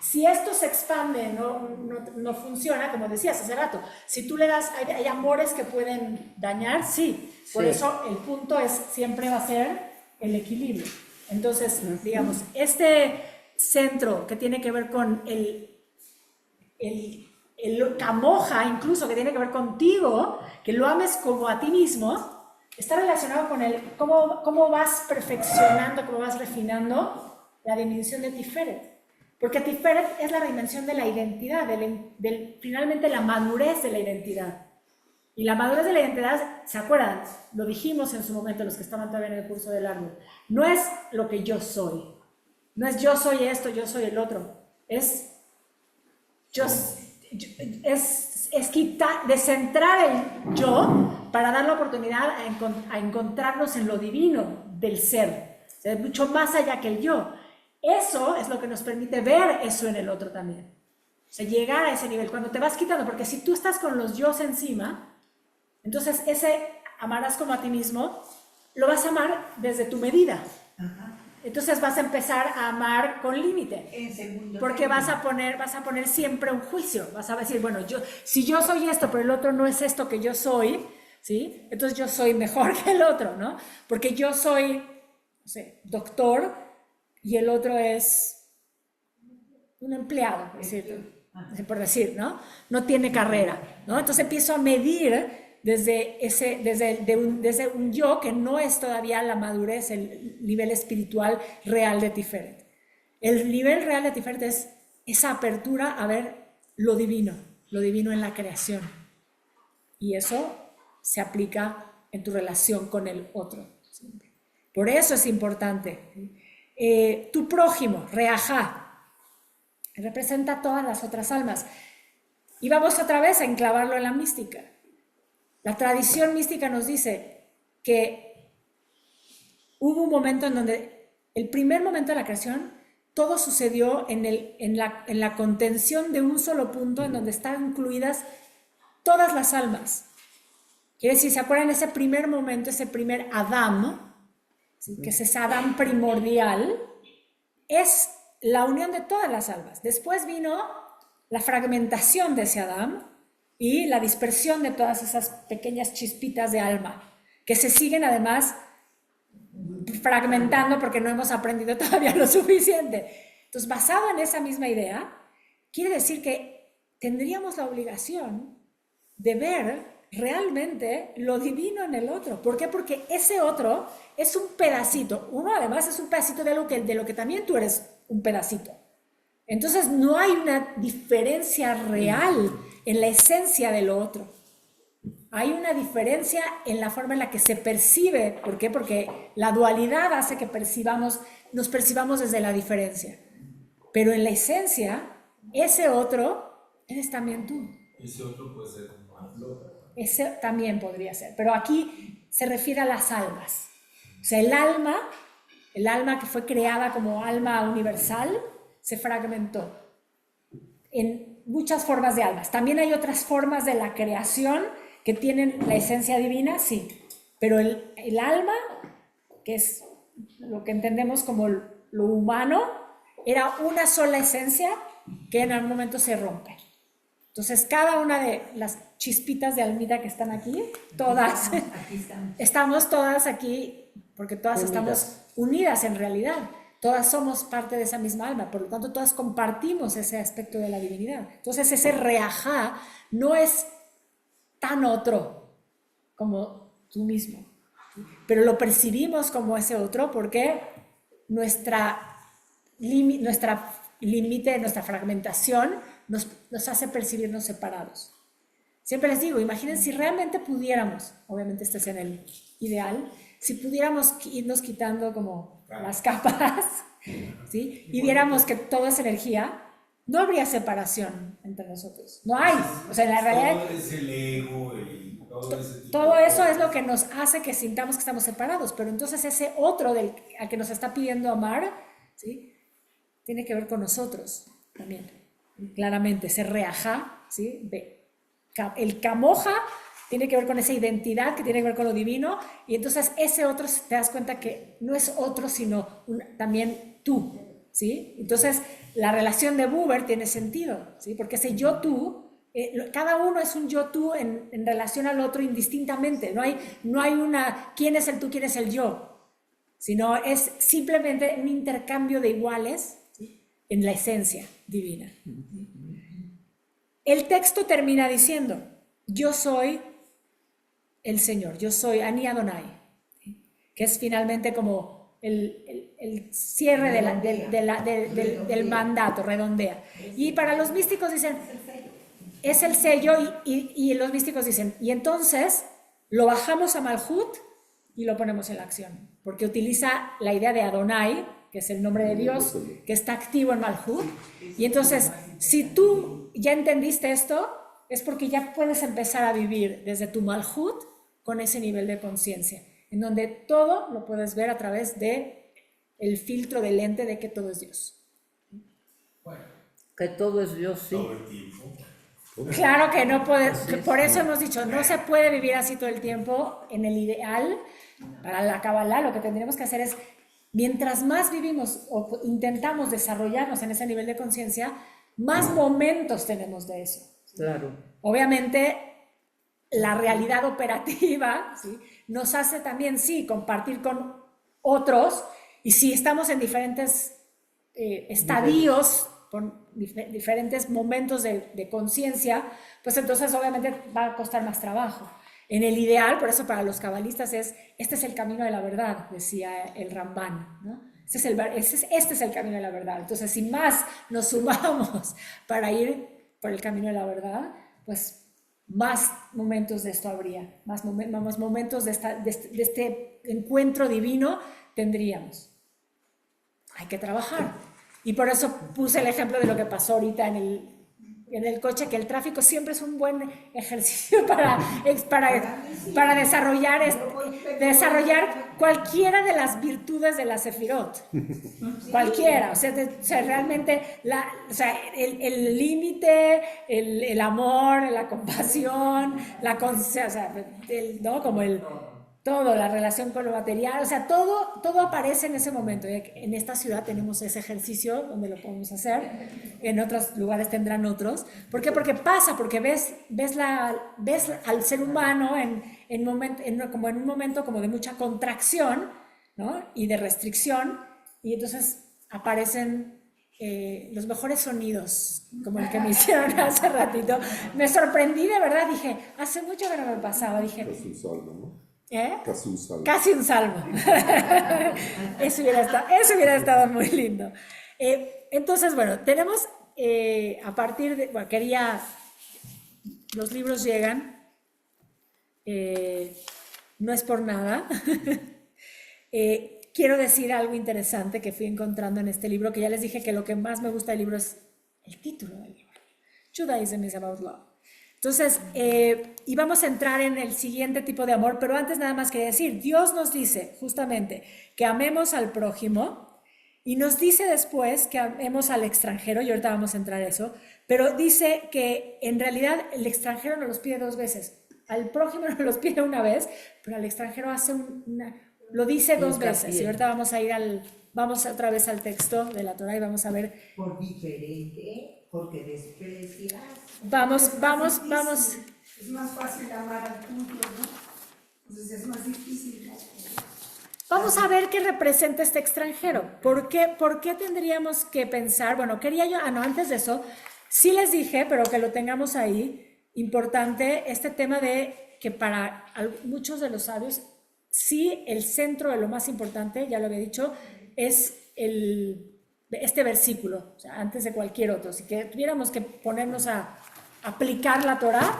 Speaker 1: si esto se expande, no funciona, como decías hace rato. Si tú le das, hay amores que pueden dañar, sí. Por
Speaker 7: Sí.
Speaker 1: eso el punto siempre va a ser el equilibrio. Entonces, digamos, este centro que tiene que ver con el camoja, incluso que tiene que ver contigo, que lo ames como a ti mismo, está relacionado con cómo vas perfeccionando, cómo vas refinando la dimensión de Tiferet. Porque Tiferet es la dimensión de la identidad, finalmente la madurez de la identidad. Y la madurez de la identidad, ¿se acuerdan? Lo dijimos en su momento, los que estaban todavía en el curso del árbol. No es lo que yo soy. No es yo soy esto, yo soy el otro. Es quitar, descentrar el yo para dar la oportunidad a encontrarnos en lo divino del ser. O sea, es mucho más allá que el yo. Eso es lo que nos permite ver eso en el otro también. O sea, llegar a ese nivel. Cuando te vas quitando, porque si tú estás con los yos encima, entonces ese amarás como a ti mismo, lo vas a amar desde tu medida.
Speaker 3: Ajá.
Speaker 1: Entonces vas a empezar a amar con límite.
Speaker 3: En segundo
Speaker 1: Porque vas a poner siempre un juicio. Vas a decir, bueno, si yo soy esto, pero el otro no es esto que yo soy, ¿sí? Entonces yo soy mejor que el otro, ¿no? Porque yo soy, no sé, doctor y el otro es un empleado, por decir, ¿no? No tiene carrera, ¿no? Entonces empiezo a medir desde un yo que no es todavía la madurez, el nivel espiritual real de Tiferet. El nivel real de Tiferet es esa apertura a ver lo divino en la creación. Y eso se aplica en tu relación con el otro. Por eso es importante. Tu prójimo, Reajá, representa todas las otras almas. Y vamos otra vez a enclavarlo en la mística. La tradición mística nos dice que hubo un momento en donde, el primer momento de la creación, todo sucedió en la contención de un solo punto en donde están incluidas todas las almas. Quiere decir, ¿se acuerdan ese primer momento, ese primer Adán, ¿sí? Que es ese Adán primordial? Es la unión de todas las almas. Después vino la fragmentación de ese Adán y la dispersión de todas esas pequeñas chispitas de alma, que se siguen además fragmentando porque no hemos aprendido todavía lo suficiente. Entonces, basado en esa misma idea, quiere decir que tendríamos la obligación de ver realmente lo divino en el otro. ¿Por qué? Porque ese otro es un pedacito. Uno además es un pedacito de lo que también tú eres un pedacito. Entonces no hay una diferencia real en la esencia de lo otro. Hay una diferencia en la forma en la que se percibe. ¿Por qué? Porque la dualidad hace que nos percibamos desde la diferencia. Pero en la esencia, ese otro eres también tú.
Speaker 6: Ese otro puede ser malo.
Speaker 1: Ese también podría ser. Pero aquí se refiere a las almas. O sea, el alma que fue creada como alma universal, se fragmentó en muchas formas de almas. También hay otras formas de la creación que tienen la esencia divina, sí. Pero el alma, que es lo que entendemos como lo humano, era una sola esencia que en algún momento se rompe. Entonces, cada una de las chispitas de almita que están aquí, todas, estamos todas aquí, porque todas estamos unidas en realidad. Todas somos parte de esa misma alma, por lo tanto, todas compartimos ese aspecto de la divinidad. Entonces, ese reajá no es tan otro como tú mismo, pero lo percibimos como ese otro porque nuestra límite, nuestra fragmentación nos hace percibirnos separados. Siempre les digo, imaginen si realmente pudiéramos, obviamente este es en el ideal, si pudiéramos irnos quitando como las capas, ¿sí? Y viéramos que todo es energía, no habría separación entre nosotros. No hay. O sea, en la realidad,
Speaker 6: todo es el ego y todo ese tipo
Speaker 1: todo
Speaker 6: de
Speaker 1: eso
Speaker 6: cosas.
Speaker 1: es lo que nos hace que sintamos que estamos separados. Pero entonces ese otro al que nos está pidiendo amar, ¿sí? Tiene que ver con nosotros también. Claramente, ese reajá, ¿sí? El camoja tiene que ver con esa identidad que tiene que ver con lo divino, y entonces ese otro te das cuenta que no es otro, sino también tú, ¿sí? Entonces la relación de Buber tiene sentido, ¿sí? Porque ese yo-tú, cada uno es un yo-tú en relación al otro indistintamente, no hay una quién es el tú, quién es el yo, sino es simplemente un intercambio de iguales, ¿sí? En la esencia divina. El texto termina diciendo, yo soy el Señor, yo soy Ani Adonai, ¿sí? Que es finalmente como el cierre del mandato, redondea. Y para los místicos dicen, es el sello, y los místicos dicen, y entonces lo bajamos a Malhut y lo ponemos en la acción, porque utiliza la idea de Adonai, que es el nombre de Dios, que está activo en Malhut. Y entonces, si tú ya entendiste esto, es porque ya puedes empezar a vivir desde tu Malhut con ese nivel de conciencia, en donde todo lo puedes ver a través de el filtro del lente de que todo es Dios.
Speaker 7: Que todo es Dios, sí.
Speaker 6: Todo el tiempo.
Speaker 1: Claro que no puede, por eso hemos dicho, no se puede vivir así todo el tiempo. En el ideal, para la Kabbalah, lo que tendríamos que hacer es, mientras más vivimos o intentamos desarrollarnos en ese nivel de conciencia, más momentos tenemos de eso.
Speaker 7: Claro.
Speaker 1: Obviamente, la realidad operativa, ¿sí? Nos hace también, sí, compartir con otros, y si estamos en diferentes estadios, con diferentes momentos de conciencia, pues entonces obviamente va a costar más trabajo. En el ideal, por eso para los cabalistas este es el camino de la verdad, decía el Ramban, ¿no? Este es el camino de la verdad. Entonces, si más nos sumamos para ir por el camino de la verdad, pues más momentos de esto habría, más momentos de este encuentro divino tendríamos. Hay que trabajar. Y por eso puse el ejemplo de lo que pasó ahorita en el coche, que el tráfico siempre es un buen ejercicio para desarrollar cualquiera de las virtudes de la Sefirot. Cualquiera. O sea, realmente el límite, el amor, la compasión, ¿no? Como todo, la relación con lo material, o sea, todo aparece en ese momento. En esta ciudad tenemos ese ejercicio donde lo podemos hacer, en otros lugares tendrán otros. ¿Por qué? Porque pasa, porque ves al ser humano como en un momento como de mucha contracción, ¿no? Y de restricción, y entonces aparecen los mejores sonidos, como el que me hicieron hace ratito. Me sorprendí, de verdad, dije, hace mucho que no me pasaba, dije...
Speaker 8: Casi un salmo, ¿no?
Speaker 1: ¿Eh?
Speaker 8: Casi un salmo.
Speaker 1: Casi un salmo. Eso hubiera estado muy lindo. Entonces, bueno, tenemos a partir de... Bueno, los libros llegan. no es por nada. Quiero decir algo interesante que fui encontrando en este libro, que ya les dije que lo que más me gusta del libro es el título del libro. Judaism is about love. Entonces, y vamos a entrar en el siguiente tipo de amor, pero antes nada más quería decir, Dios nos dice justamente que amemos al prójimo y nos dice después que amemos al extranjero, y ahorita vamos a entrar a eso, pero dice que en realidad el extranjero nos los pide 2 veces. Al prójimo nos los pide una vez, pero al extranjero hace lo dice 2 veces. Y ahorita vamos otra vez al texto de la Torah y vamos a ver.
Speaker 3: Por diferente, porque desprecias.
Speaker 1: Vamos.
Speaker 9: Es más fácil amar al tuyo, ¿no? Entonces es más difícil, ¿no?
Speaker 1: Vamos a ver qué representa este extranjero. ¿Por qué tendríamos que pensar? Bueno, quería yo, antes de eso, sí les dije, pero que lo tengamos ahí, importante, este tema de que para muchos de los sabios, sí, el centro de lo más importante, ya lo había dicho, es este versículo, o sea, antes de cualquier otro. Si que tuviéramos que ponernos a aplicar la Torah,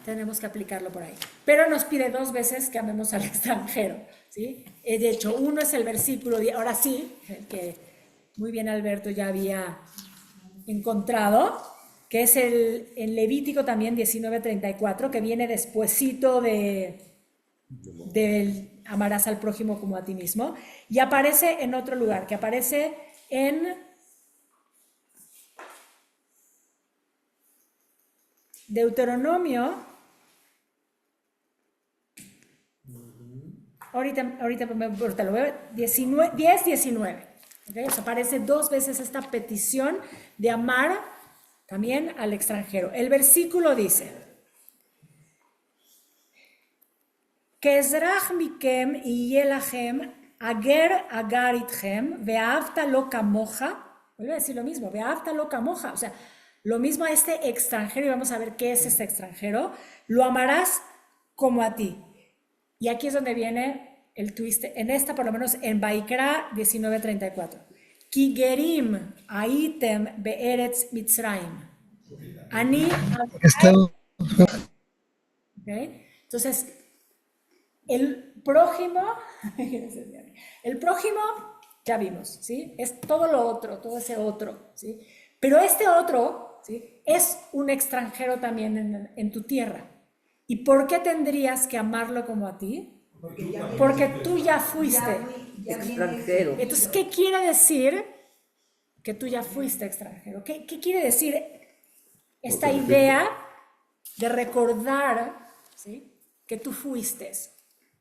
Speaker 1: tenemos que aplicarlo por ahí. Pero nos pide 2 veces que amemos al extranjero, ¿sí? De hecho, uno es el versículo, ahora sí, que muy bien Alberto ya había encontrado, que es en Levítico también 19:34, que viene despuesito del amarás al prójimo como a ti mismo, y aparece en otro lugar, que aparece en Deuteronomio, ahorita lo veo, 10:19, ¿okay? O sea, aparece 2 veces esta petición de amar también al extranjero. El versículo dice, Kezrach mikem yeh lachem ager agar itchem ve'ahavta lo kamoja. Vuelve a decir lo mismo, ve'ahavta lo kamoja. O sea, lo mismo a este extranjero, y vamos a ver qué es este extranjero. Lo amarás como a ti. Y aquí es donde viene el twist, en esta por lo menos en Vaikra 19:34. Ki gerim aitem be'eretz Mitzrayim. Ani. ¿Okay? Entonces, el prójimo, ya vimos, ¿sí? Es todo lo otro, todo ese otro, ¿sí? Pero este otro, ¿sí? Es un extranjero también en tu tierra. ¿Y por qué tendrías que amarlo como a ti? Porque tú ya fuiste
Speaker 7: extranjero.
Speaker 1: Entonces, ¿qué quiere decir que tú ya fuiste extranjero? ¿Qué quiere decir esta idea de recordar, ¿sí? Que tú fuiste eso?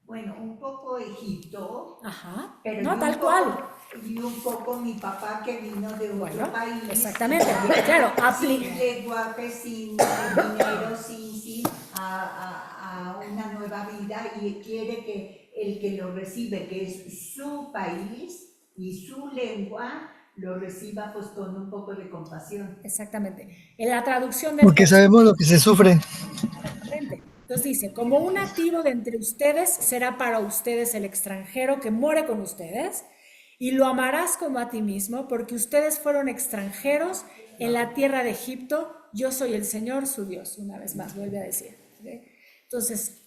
Speaker 3: Bueno, un poco Egipto.
Speaker 1: Ajá.
Speaker 3: Pero
Speaker 1: No, tal cual.
Speaker 3: Y un poco mi papá que vino de otro país.
Speaker 1: Exactamente. Claro,
Speaker 3: sin lenguaje, sin dinero, sin a una nueva vida, y quiere que el que lo recibe, que es su país y su lengua, lo reciba pues con un poco de compasión.
Speaker 1: Exactamente. En la traducción
Speaker 5: Porque sabemos lo que se sufre.
Speaker 1: Exactamente. Entonces dice, como un nativo de entre ustedes será para ustedes el extranjero que more con ustedes, y lo amarás como a ti mismo, porque ustedes fueron extranjeros en la tierra de Egipto, yo soy el Señor su Dios. Una vez más, vuelve a decir. ¿Okay? Entonces,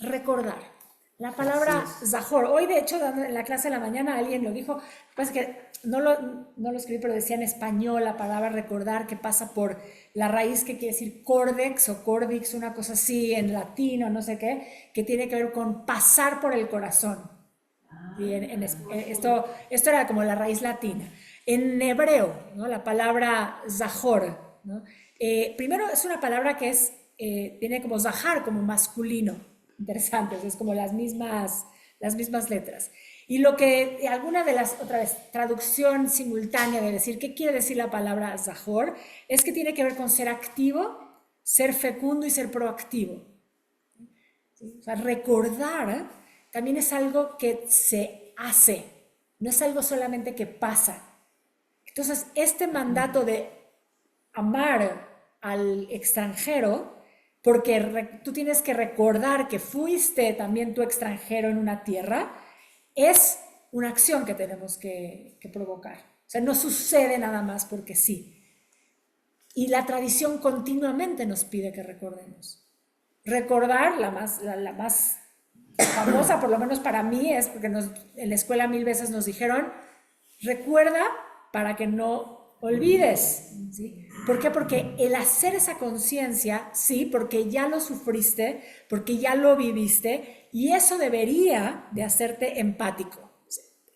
Speaker 1: recordar. La palabra Zahor, hoy de hecho en la clase de la mañana alguien lo dijo, pasa que no lo escribí, pero decía en español la palabra recordar, que pasa por la raíz que quiere decir cordex o cordix, una cosa así en latino, no sé qué, que tiene que ver con pasar por el corazón. Y esto era como la raíz latina. En hebreo, ¿no? La palabra Zahor, ¿no? Primero es una palabra que tiene como Zahar, como masculino. Interesante, es como las mismas letras. Y lo que alguna de las, otra vez, traducción simultánea de decir qué quiere decir la palabra Zahor, es que tiene que ver con ser activo, ser fecundo y ser proactivo. ¿Sí? O sea, recordar también es algo que se hace, no es algo solamente que pasa. Entonces, este mandato de amar al extranjero, porque tú tienes que recordar que fuiste también tu extranjero en una tierra, es una acción que tenemos que provocar. O sea, no sucede nada más porque sí. Y la tradición continuamente nos pide que recordemos. recordar, la más famosa, por lo menos para mí, es porque en la escuela 1000 veces nos dijeron, recuerda para que no olvides, ¿sí? ¿Por qué? Porque el hacer esa conciencia, sí, porque ya lo sufriste, porque ya lo viviste, y eso debería de hacerte empático.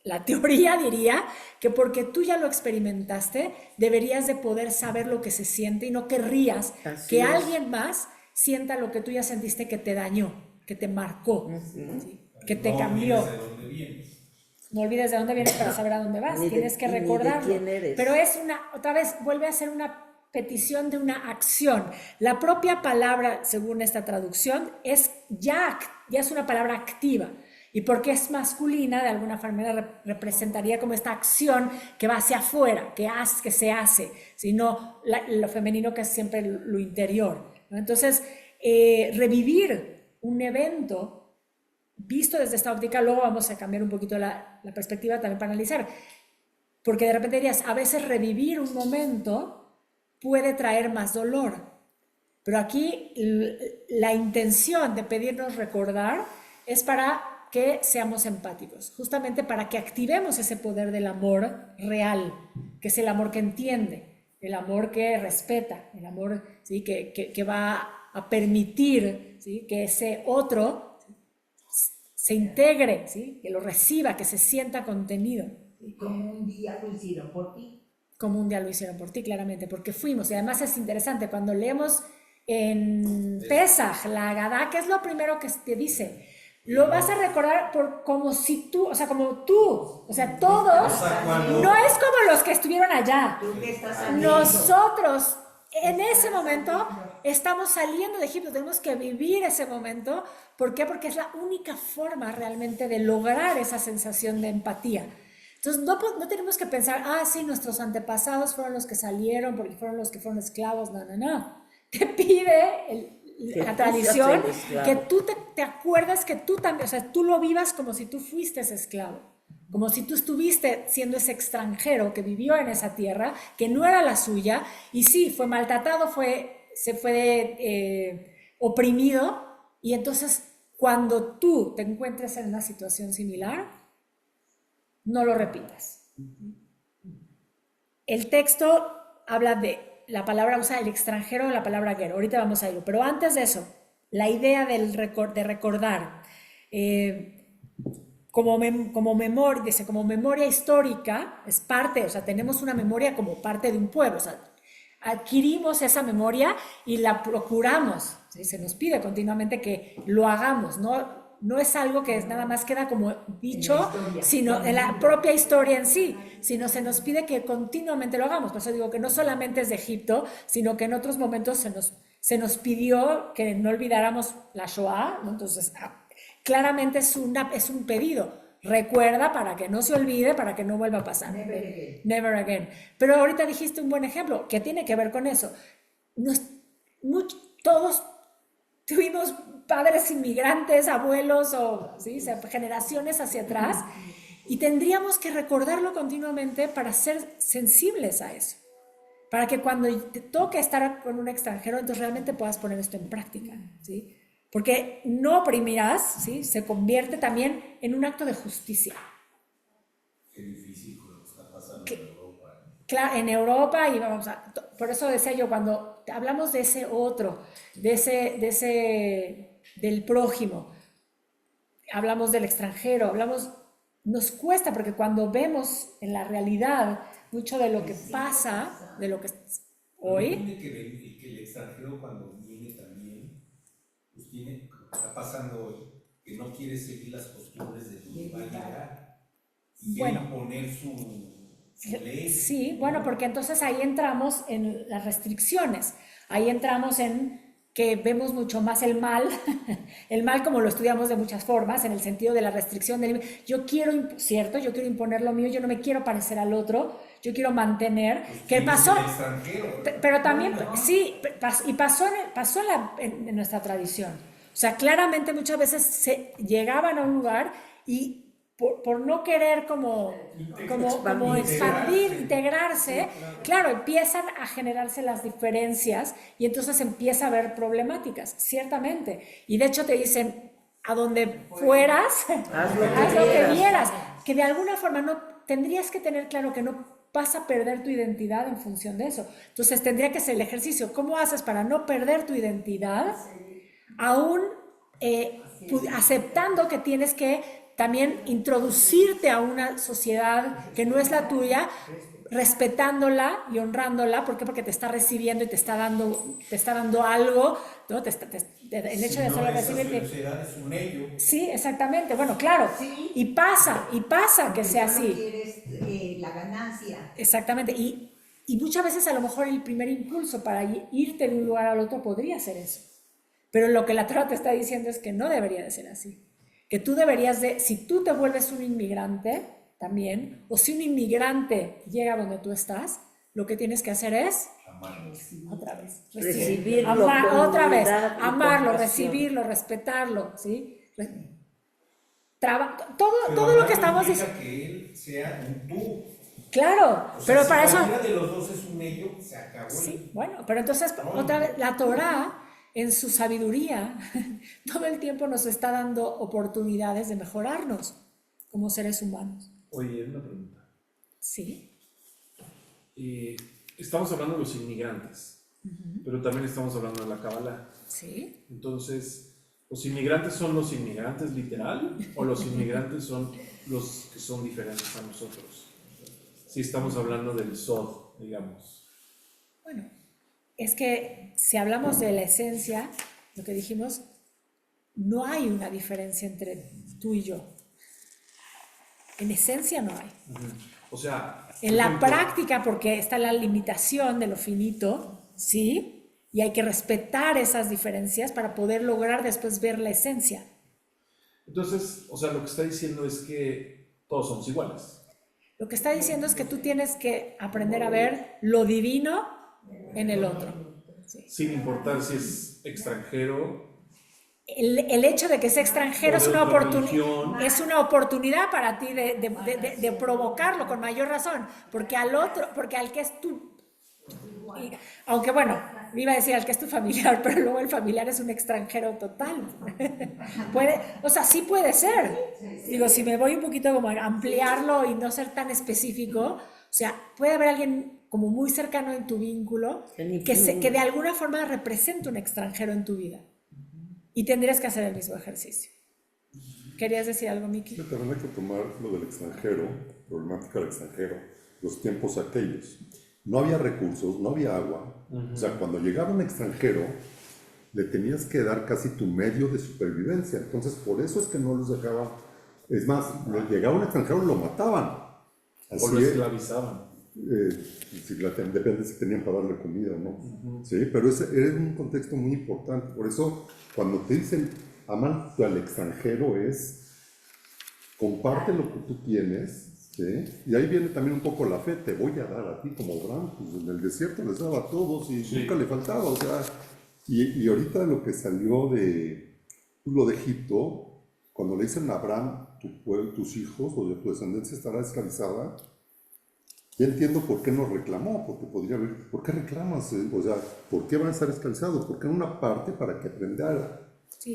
Speaker 1: La teoría diría que porque tú ya lo experimentaste, deberías de poder saber lo que se siente y no querrías que alguien más sienta lo que tú ya sentiste que te dañó, que te marcó, ¿sí? Que te cambió.
Speaker 6: No olvides de dónde vienes.
Speaker 1: No olvides de dónde vienes para saber a dónde vas. Tienes que recordarlo.
Speaker 7: Ni de quién eres.
Speaker 1: Pero otra vez, vuelve a ser una petición de una acción. La propia palabra, según esta traducción, ya es una palabra activa. Y porque es masculina, de alguna manera representaría como esta acción que va hacia afuera, que se hace, sino lo femenino, que es siempre lo interior, ¿no? Entonces, revivir un evento visto desde esta óptica, luego vamos a cambiar un poquito la perspectiva también para analizar, porque de repente dirías, a veces revivir un momento puede traer más dolor, pero aquí la intención de pedirnos recordar es para que seamos empáticos, justamente para que activemos ese poder del amor real, que es el amor que entiende, el amor que respeta, el amor, ¿sí? que va a permitir, ¿sí? que ese otro se integre, ¿sí? que lo reciba, que se sienta contenido.
Speaker 3: Y como un día lo hicieron por ti.
Speaker 1: Como un día lo hicieron por ti, claramente, porque fuimos. Y además es interesante, cuando leemos en Pesaj, la Agadá, ¿qué es lo primero que te dice? Lo vas a recordar como si tú, o sea, como tú, o sea, todos, no es como los que estuvieron allá.
Speaker 3: ¿Tú qué estás haciendo?
Speaker 1: Nosotros, en ese momento, estamos saliendo de Egipto, tenemos que vivir ese momento. ¿Por qué? Porque es la única forma realmente de lograr esa sensación de empatía. Entonces, no tenemos que pensar, sí, nuestros antepasados fueron los que salieron, porque fueron los que fueron esclavos, no. Te pide la tradición que tú te acuerdas que tú también, o sea, tú lo vivas como si tú fuiste ese esclavo, como si tú estuviste siendo ese extranjero que vivió en esa tierra, que no era la suya, y sí, fue maltratado, se fue oprimido, y entonces cuando tú te encuentres en una situación similar, no lo repitas. El texto habla de la palabra, usa el extranjero de la palabra ger. Ahorita vamos a ello. Pero antes de eso, la idea de recordar como memoria histórica es parte, o sea, tenemos una memoria como parte de un pueblo. O sea, adquirimos esa memoria y la procuramos, ¿sí? Se nos pide continuamente que lo hagamos, no es algo que nada más queda como dicho, sino en la propia historia en sí, sino se nos pide que continuamente lo hagamos. Por eso digo que no solamente es de Egipto, sino que en otros momentos se nos pidió que no olvidáramos la Shoah, ¿no? Entonces, claramente es un pedido. Recuerda para que no se olvide, para que no vuelva a pasar.
Speaker 3: Never again.
Speaker 1: Never again. Pero ahorita dijiste un buen ejemplo, que tiene que ver con eso. Todos tuvimos padres inmigrantes, abuelos ¿sí? Generaciones hacia atrás, y tendríamos que recordarlo continuamente para ser sensibles a eso, para que cuando te toque estar con un extranjero, entonces realmente puedas poner esto en práctica, ¿sí? Porque no oprimirás, ¿sí? Se convierte también en un acto de justicia.
Speaker 6: Qué difícil lo que está pasando en Europa.
Speaker 1: Claro, en Europa, y por eso decía yo, cuando hablamos de ese otro, del prójimo, hablamos del extranjero, nos cuesta, porque cuando vemos en la realidad mucho de lo que pasa, de lo que hoy...
Speaker 6: Tiene que ver que el extranjero cuando viene también, pues está pasando hoy, que no quiere seguir las costumbres de donde va a llegar, y quiere imponer su ley.
Speaker 1: Sí, bueno, porque entonces ahí entramos en las restricciones, ahí entramos en que vemos mucho más el mal como lo estudiamos de muchas formas, en el sentido de la restricción del yo quiero imponer lo mío, yo no me quiero parecer al otro, yo quiero mantener,
Speaker 6: Pues
Speaker 1: que pasó, pero también, sí, y pasó en nuestra tradición, o sea, claramente muchas veces llegaban a un lugar y por no querer como expandir, integrarse, claro, empiezan a generarse las diferencias y entonces empieza a haber problemáticas, ciertamente. Y de hecho te dicen, a donde fueras, haz lo que vieras, que de alguna forma no tendrías que tener claro que no vas a perder tu identidad en función de eso. Entonces tendría que ser el ejercicio, ¿cómo haces para no perder tu identidad? Aún aceptando que tienes que también introducirte a una sociedad que no es la tuya, respetándola y honrándola. ¿Por qué? Porque te está recibiendo y te está dando algo, ¿no? El hecho de hacerlo recibir.
Speaker 6: Es un ello.
Speaker 1: Sí, exactamente. Bueno, claro.
Speaker 3: Sí.
Speaker 1: Y pasa que sea
Speaker 3: Tú no
Speaker 1: así.
Speaker 3: quieres la ganancia.
Speaker 1: Exactamente. Y muchas veces a lo mejor el primer impulso para irte de un lugar al otro podría ser eso. Pero lo que la Torah te está diciendo es que no debería de ser así. Que tú deberías de, si tú te vuelves un inmigrante también, o si un inmigrante llega donde tú estás, lo que tienes que hacer es otra vez
Speaker 7: Recibirlo
Speaker 1: otra vez,
Speaker 7: humildad y
Speaker 1: amarlo,
Speaker 7: compasión.
Speaker 1: recibirlo, respetarlo, ¿sí? Todo lo que estamos diciendo.
Speaker 6: Que él sea un tú.
Speaker 1: Claro,
Speaker 6: O sea,
Speaker 1: pero
Speaker 6: si
Speaker 1: para eso.
Speaker 6: cualquiera de los dos es un ello, se acabó.
Speaker 1: Sí, bueno, pero entonces otra vez la Torá en su sabiduría todo el tiempo nos está dando oportunidades de mejorarnos como seres humanos.
Speaker 4: Oye, una pregunta.
Speaker 1: Sí.
Speaker 4: Estamos hablando de los inmigrantes, pero también estamos hablando de la Kabbalah.
Speaker 1: Sí.
Speaker 4: Entonces, ¿los inmigrantes son los inmigrantes literal o los inmigrantes son los que son diferentes a nosotros? Si estamos hablando del Sod, digamos.
Speaker 1: Bueno, es que si hablamos de la esencia, lo que dijimos, no hay una diferencia entre tú y yo. En esencia no hay.
Speaker 4: O sea,
Speaker 1: En la práctica, porque está la limitación de lo finito, ¿sí? Y hay que respetar esas diferencias para poder lograr después ver la esencia.
Speaker 4: entonces, o sea, lo que está diciendo es que todos somos iguales.
Speaker 1: Lo que está diciendo es que tú tienes que aprender a ver lo divino en el otro. ¿Sí?
Speaker 4: Sin importar si es extranjero.
Speaker 1: El hecho de que sea extranjero es una oportunidad para ti de provocarlo con mayor razón, porque al que es tu, aunque bueno, iba a decir al que es tu familiar, pero luego el familiar es un extranjero total. Sí puede ser. Digo, si me voy un poquito como a ampliarlo y no ser tan específico, o sea, puede haber alguien como muy cercano en tu vínculo que de alguna forma representa un extranjero en tu vida. Y tendrías que hacer el mismo ejercicio. ¿Querías decir algo, Miki?
Speaker 8: Sí, también hay que tomar lo del extranjero, problemática del extranjero, los tiempos aquellos. No había recursos, no había agua. O sea, cuando llegaba un extranjero, le tenías que dar casi tu medio de supervivencia. Entonces, por eso es que no los dejaban. Es más, llegaba un extranjero, lo mataban.
Speaker 4: O lo esclavizaban.
Speaker 8: Depende si tenían para darle comida o no. Sí, pero ese era un contexto muy importante. Por eso, cuando te dicen aman al extranjero, es comparte lo que tú tienes, ¿sí? Y ahí viene también un poco la fe. Te voy a dar a ti como Abraham. Pues en el desierto les daba a todos y nunca le faltaba. O sea, y ahorita lo que salió de lo de Egipto, cuando le dicen a Abraham, tus hijos o de tu descendencia estará esclavizada. Ya entiendo por qué no reclamó, porque podría haber, ¿por qué reclamas? O sea, ¿por qué van a estar esclavizados? Porque en una parte para que aprendiera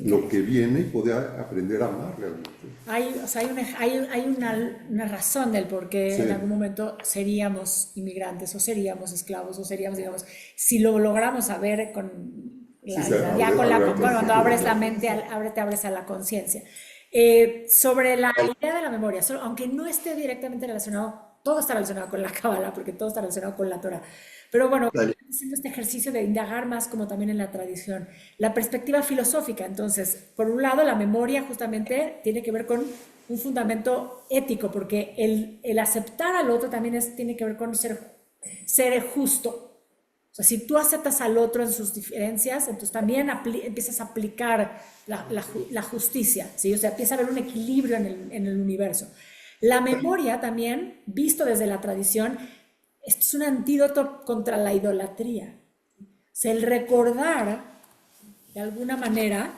Speaker 8: lo que viene y poder aprender a amar realmente.
Speaker 1: Hay una razón del por qué en algún momento seríamos inmigrantes o seríamos esclavos o seríamos, digamos, si lo logramos saber cuando abres la mente, te abres a la conciencia. Sobre la idea de la memoria, aunque no esté directamente relacionado, todo está relacionado con la Kabbalah, porque todo está relacionado con la Torah. Pero bueno, haciendo este ejercicio de indagar más como también en la tradición. La perspectiva filosófica, entonces, por un lado, la memoria justamente tiene que ver con un fundamento ético, porque el aceptar al otro también tiene que ver con ser justo. O sea, si tú aceptas al otro en sus diferencias, entonces también empiezas a aplicar la justicia, ¿sí? O sea, empieza a haber un equilibrio en el universo. La memoria también, visto desde la tradición, esto es un antídoto contra la idolatría. O sea, el recordar, de alguna manera,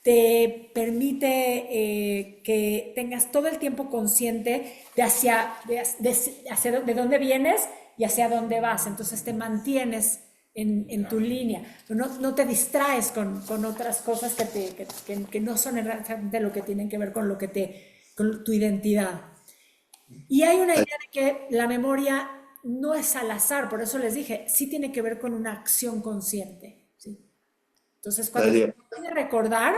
Speaker 1: te permite que tengas todo el tiempo consciente de dónde vienes y hacia dónde vas. Entonces te mantienes en tu línea. No te distraes con otras cosas que no son exactamente lo que tienen que ver con con tu identidad. Y hay una idea de que la memoria no es al azar, por eso les dije, sí tiene que ver con una acción consciente. ¿Sí? Entonces, cuando se nos pide recordar,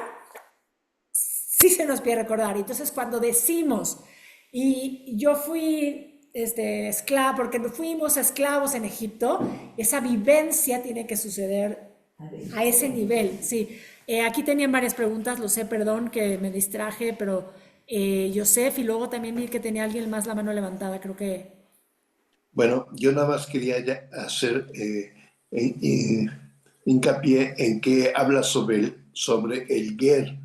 Speaker 1: sí se nos pide recordar. Y entonces, cuando decimos, y yo fui esclava, porque fuimos esclavos en Egipto, esa vivencia tiene que suceder a ese nivel. Sí. Aquí tenían varias preguntas, lo sé, perdón que me distraje, pero Yosef, y luego también vi que tenía alguien más la mano levantada, creo que...
Speaker 10: Bueno, yo nada más quería hacer hincapié en que habla sobre el Ger.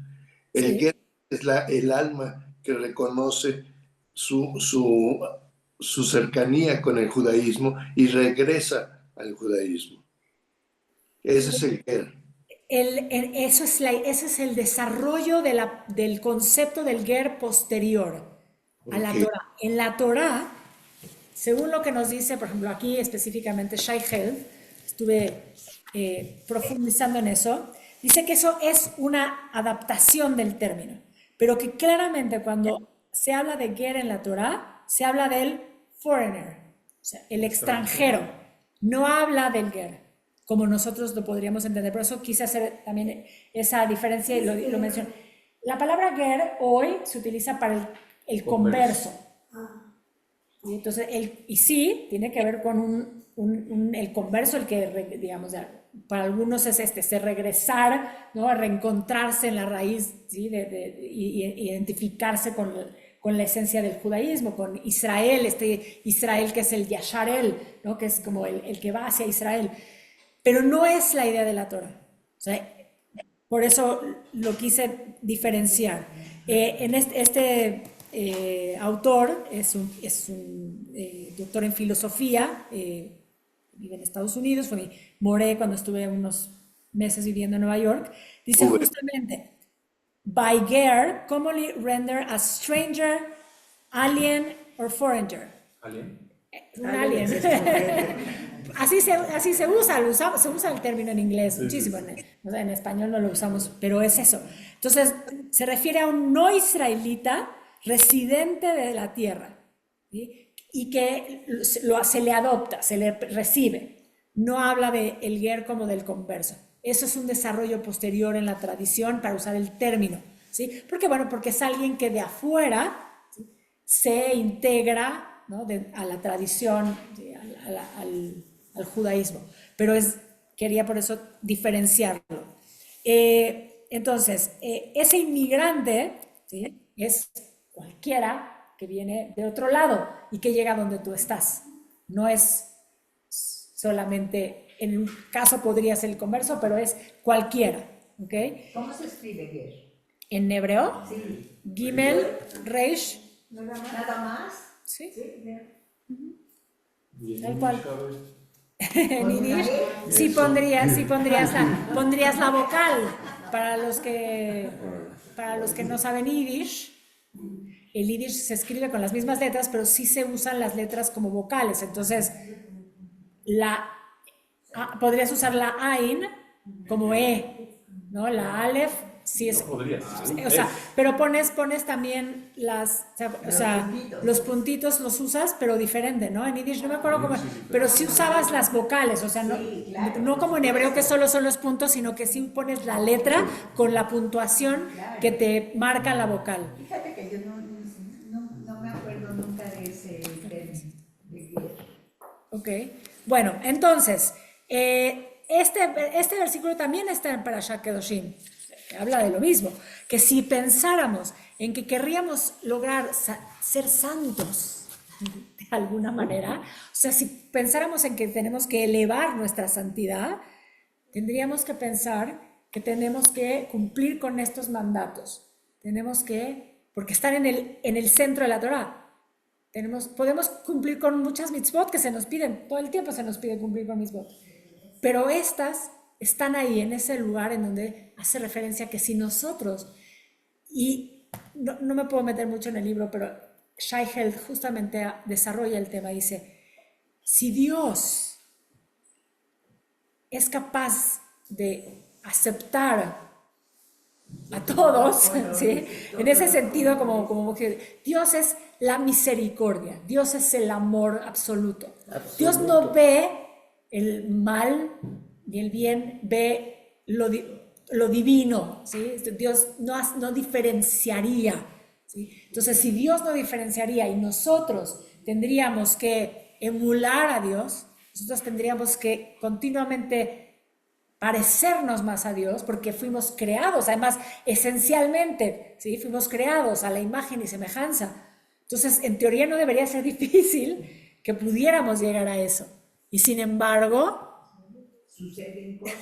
Speaker 10: El
Speaker 1: Sí.
Speaker 10: Ger es el alma que reconoce su cercanía con el judaísmo y regresa al judaísmo. Ese es el Ger.
Speaker 1: Ese es el desarrollo del concepto del Ger posterior a la
Speaker 10: Ok.
Speaker 1: Torah. En la Torah, según lo que nos dice, por ejemplo, aquí específicamente Shai Hel, estuve profundizando en eso, dice que eso es una adaptación del término, pero que claramente cuando se habla de Ger en la Torah, se habla del foreigner, o sea, el extranjero, no habla del Ger, como nosotros lo podríamos entender. Por eso quise hacer también esa diferencia y lo mencioné. La palabra Ger hoy se utiliza para el converso. Y entonces, y sí, tiene que ver con el converso, el que, digamos, para algunos es regresar, ¿no? A reencontrarse en la raíz, ¿sí? Y identificarse con la esencia del judaísmo, con Israel, Israel que es el Yasharel, ¿no? Que es como el que va hacia Israel. Pero no es la idea de la Torah. O sea, por eso lo quise diferenciar. En este autor es un doctor en filosofía, vive en Estados Unidos, fue mi moré cuando estuve unos meses viviendo en Nueva York. Dice justamente, by ger, commonly render a stranger, alien or foreigner.
Speaker 4: ¿Alien?
Speaker 1: Un alien. Así se usa, se usa el término en inglés muchísimo, en español no lo usamos, pero es eso. Entonces, se refiere a un no israelita residente de la tierra, ¿sí? Y que se le adopta, se le recibe. No habla de el ger como del converso. Eso es un desarrollo posterior en la tradición para usar el término, ¿sí? Porque, bueno, porque es alguien que de afuera, ¿sí? Se integra, ¿no? A la tradición, ¿sí? al judaísmo, pero quería por eso diferenciarlo. Entonces, ese inmigrante, ¿sí? Es cualquiera que viene de otro lado y que llega donde tú estás. No es solamente, en un caso podría ser el converso, pero es cualquiera. ¿Okay?
Speaker 3: ¿Cómo se escribe Ger?
Speaker 1: En hebreo,
Speaker 3: Sí.
Speaker 1: Gimel, Reish,
Speaker 3: ¿Nada más?
Speaker 1: ¿sí?
Speaker 4: Bien,
Speaker 1: Tal cual.
Speaker 4: ¿sabes?
Speaker 1: En Yiddish, sí pondrías la vocal. Para los que no saben Yiddish, el Yiddish se escribe con las mismas letras, pero sí se usan las letras como vocales. Entonces, podrías usar la Ain como E, ¿no? La Aleph, sí es...
Speaker 4: No podrías.
Speaker 1: O sea, pero pones también los puntitos los usas, pero diferente, ¿no? En Yiddish no me acuerdo cómo, pero sí usabas las vocales, o sea, no como en hebreo que solo son los puntos, sino que sí pones la letra con la puntuación que te marca la vocal.
Speaker 3: Fíjate que yo no me acuerdo nunca de ese término de Ger.
Speaker 1: Ok, bueno, entonces, este versículo también está en Parashat Kedoshim, habla de lo mismo, que si pensáramos en que querríamos lograr ser santos de alguna manera, o sea, si pensáramos en que tenemos que elevar nuestra santidad, tendríamos que pensar que tenemos que cumplir con estos mandatos, porque están en el centro de la Torah. Podemos cumplir con muchas mitzvot que se nos piden, todo el tiempo se nos pide cumplir con mitzvot, pero estas están ahí en ese lugar en donde hace referencia a que si nosotros, y no me puedo meter mucho en el libro, pero Shai Held justamente desarrolla el tema, dice, si Dios es capaz de aceptar a todos, ¿sí? En ese sentido, como que Dios es la misericordia, Dios es el amor absoluto. Dios no ve el mal ni el bien, ve lo divino, ¿sí? Dios no diferenciaría, ¿sí? Entonces, si Dios no diferenciaría y nosotros tendríamos que emular a Dios, nosotros tendríamos que continuamente parecernos más a Dios, porque fuimos creados, además, esencialmente, ¿sí? Fuimos creados a la imagen y semejanza. Entonces, en teoría no debería ser difícil que pudiéramos llegar a eso. Y sin embargo,
Speaker 3: Suceden cosas.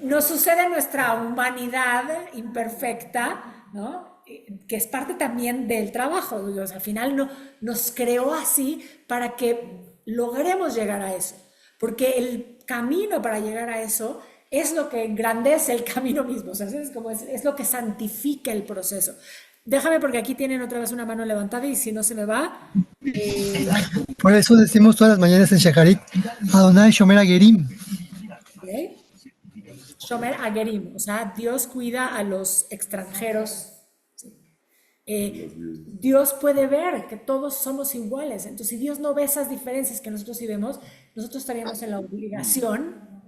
Speaker 1: nos sucede nuestra humanidad imperfecta, ¿no? Que es parte también del trabajo. Dios, al final nos creó así para que logremos llegar a eso. Porque el camino para llegar a eso es lo que engrandece el camino mismo. O sea, es lo que santifica el proceso. Déjame porque aquí tienen otra vez una mano levantada y si no se me va...
Speaker 5: Por eso decimos todas las mañanas en Shacharit, Adonai Shomer Agerim.
Speaker 1: ¿Okay? Shomer Agerim, o sea, Dios cuida a los extranjeros. ¿Sí? Dios puede ver que todos somos iguales. Entonces, si Dios no ve esas diferencias que nosotros sí vemos, nosotros estaríamos en la obligación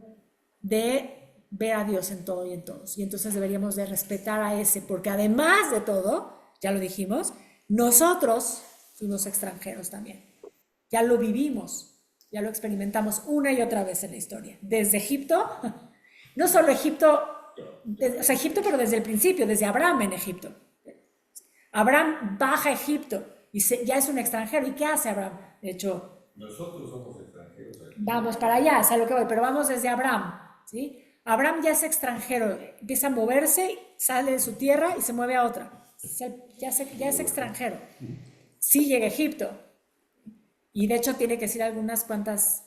Speaker 1: de ver a Dios en todo y en todos. Y entonces deberíamos de respetar a ese, porque además de todo, ya lo dijimos, nosotros fuimos extranjeros también. Ya lo vivimos, ya lo experimentamos una y otra vez en la historia. Desde Egipto, no solo Egipto, o sea, Egipto, pero desde el principio, desde Abraham en Egipto. Abraham baja a Egipto y ya es un extranjero. ¿Y qué hace Abraham? De hecho,
Speaker 6: Nosotros somos extranjeros.
Speaker 1: vamos para allá, es a lo que voy, pero vamos desde Abraham, ¿sí? Abraham ya es extranjero, empieza a moverse, sale de su tierra y se mueve a otra. Ya es extranjero. Sí llega a Egipto. Y de hecho tiene que decir algunas cuantas,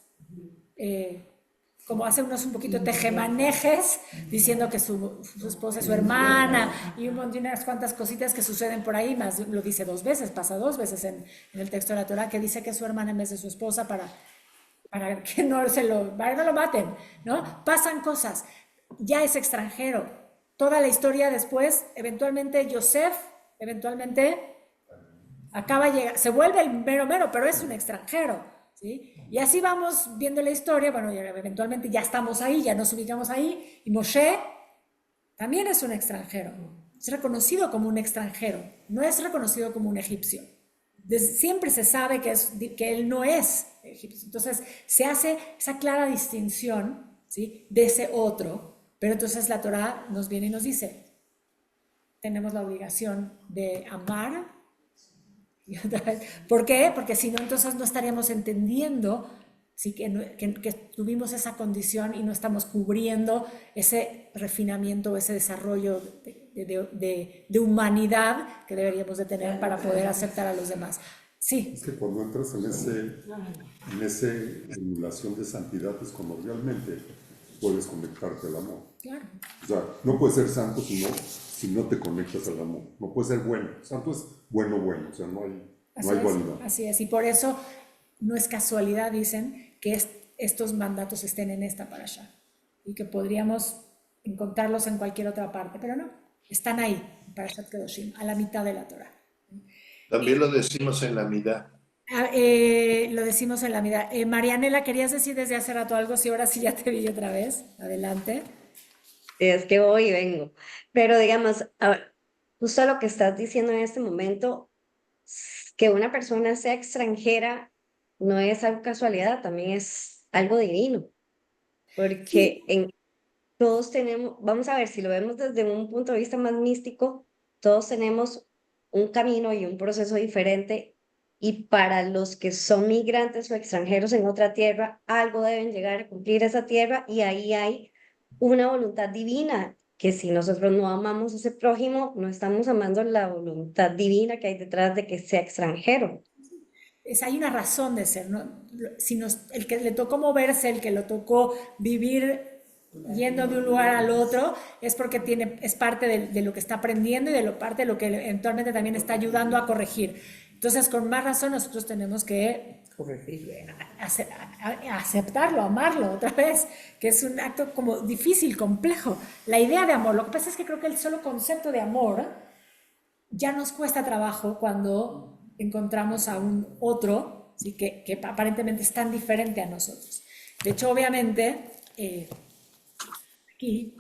Speaker 1: como hace unos un poquito tejemanejes, diciendo que su esposa es su hermana, y unas cuantas cositas que suceden por ahí, más lo dice 2 veces, pasa 2 veces en el texto de la Torá, que dice que es su hermana en vez de su esposa para que no lo maten, ¿no? Pasan cosas, ya es extranjero. Toda la historia después, eventualmente Yosef, acaba llegando, se vuelve el mero mero, pero es un extranjero, ¿sí? Y así vamos viendo la historia, bueno, eventualmente ya estamos ahí, ya nos ubicamos ahí, y Moshe también es un extranjero, es reconocido como un extranjero, no es reconocido como un egipcio. Siempre se sabe que él no es egipcio, entonces se hace esa clara distinción, ¿sí? De ese otro, pero entonces la Torá nos viene y nos dice, tenemos la obligación de amar. ¿Por qué? Porque si no, entonces no estaríamos entendiendo, ¿sí? que tuvimos esa condición y no estamos cubriendo ese refinamiento, ese desarrollo de humanidad que deberíamos de tener para poder aceptar a los demás. Sí.
Speaker 8: Es que cuando entras en esa emulación de santidad es cuando realmente puedes conectarte al amor.
Speaker 1: Claro.
Speaker 8: O sea, no puedes ser santo si no te conectas al amor. No puedes ser bueno. Santo es bueno, o sea, no hay dualidad.
Speaker 1: Así es, y por eso no es casualidad, dicen, que estos mandatos estén en esta parasha y que podríamos encontrarlos en cualquier otra parte, pero no, están ahí, Parashat Kedoshim, a la mitad de la Torah.
Speaker 10: También lo decimos en la Midá.
Speaker 1: Lo decimos en la mitad. Marianela, ¿querías decir desde hace rato algo? Sí, ahora sí ya te vi otra vez. Adelante.
Speaker 11: Es que voy y vengo. Pero digamos, justo lo que estás diciendo en este momento, que una persona sea extranjera no es algo casualidad, también es algo divino. Porque todos tenemos, vamos a ver, si lo vemos desde un punto de vista más místico, todos tenemos un camino y un proceso diferente. Y para los que son migrantes o extranjeros en otra tierra, algo deben llegar a cumplir esa tierra y ahí hay una voluntad divina, que si nosotros no amamos a ese prójimo, no estamos amando la voluntad divina que hay detrás de que sea extranjero.
Speaker 1: Hay una razón de ser, ¿no? El que le tocó moverse, el que le tocó vivir yendo de un lugar al otro, es porque es parte de lo que está aprendiendo y parte de lo que eventualmente también está ayudando a corregir. Entonces, con más razón, nosotros tenemos que aceptarlo, amarlo otra vez, que es un acto como difícil, complejo. La idea de amor, lo que pasa es que creo que el solo concepto de amor ya nos cuesta trabajo cuando encontramos a un otro, ¿sí? que aparentemente es tan diferente a nosotros. De hecho, obviamente, aquí,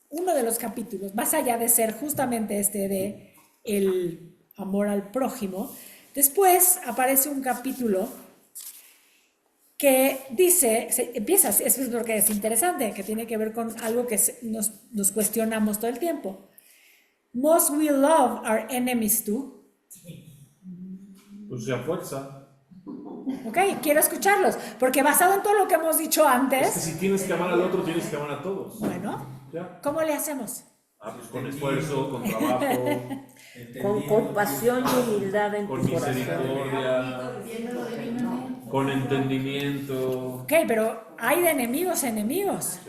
Speaker 1: uno de los capítulos, más allá de ser justamente de el amor al prójimo, después aparece un capítulo que dice, empieza, eso es lo que es interesante, que tiene que ver con algo que nos cuestionamos todo el tiempo. Must we love our enemies too?
Speaker 4: Pues a fuerza.
Speaker 1: Ok, quiero escucharlos, porque basado en todo lo que hemos dicho antes...
Speaker 4: Es que si tienes que amar al otro, tienes que amar a todos.
Speaker 1: Bueno,
Speaker 4: ¿Ya?
Speaker 1: ¿cómo le hacemos?
Speaker 4: Pues con esfuerzo, con trabajo,
Speaker 7: Con compasión y humildad en
Speaker 4: con
Speaker 7: tu corazón.
Speaker 4: misericordia, con entendimiento.
Speaker 1: Ok, pero hay de enemigos a enemigos.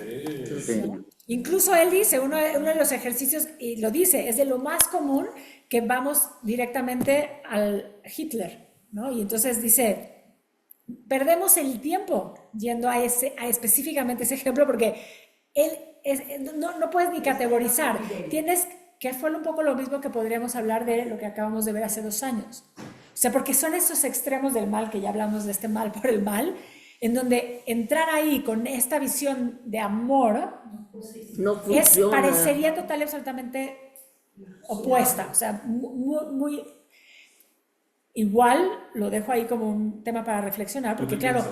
Speaker 4: Sí.
Speaker 1: Incluso él dice, uno de los ejercicios, y lo dice, es de lo más común que vamos directamente al Hitler, ¿no? Y entonces dice, perdemos el tiempo yendo a específicamente ese ejemplo porque él no puedes ni categorizar. Tienes que fue un poco lo mismo que podríamos hablar de lo que acabamos de ver hace 2 años. O sea, porque son esos extremos del mal, que ya hablamos de este mal por el mal, en donde entrar ahí con esta visión de amor
Speaker 7: No funciona.
Speaker 1: parecería total y absolutamente opuesta. O sea, muy igual lo dejo ahí como un tema para reflexionar, porque claro,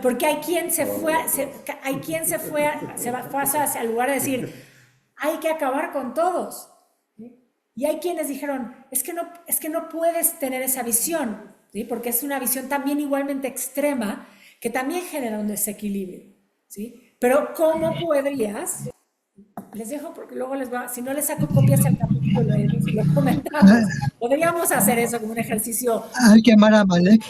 Speaker 1: porque hay quien se fue hacia el lugar de decir, hay que acabar con todos. Y hay quienes dijeron, es que no puedes tener esa visión, ¿sí? Porque es una visión también igualmente extrema que también genera un desequilibrio, ¿sí? Pero ¿cómo podrías? Les dejo porque luego si no les saco copias al capítulo y lo comentamos, podríamos hacer eso como un ejercicio.
Speaker 5: Hay que amar a Amalek.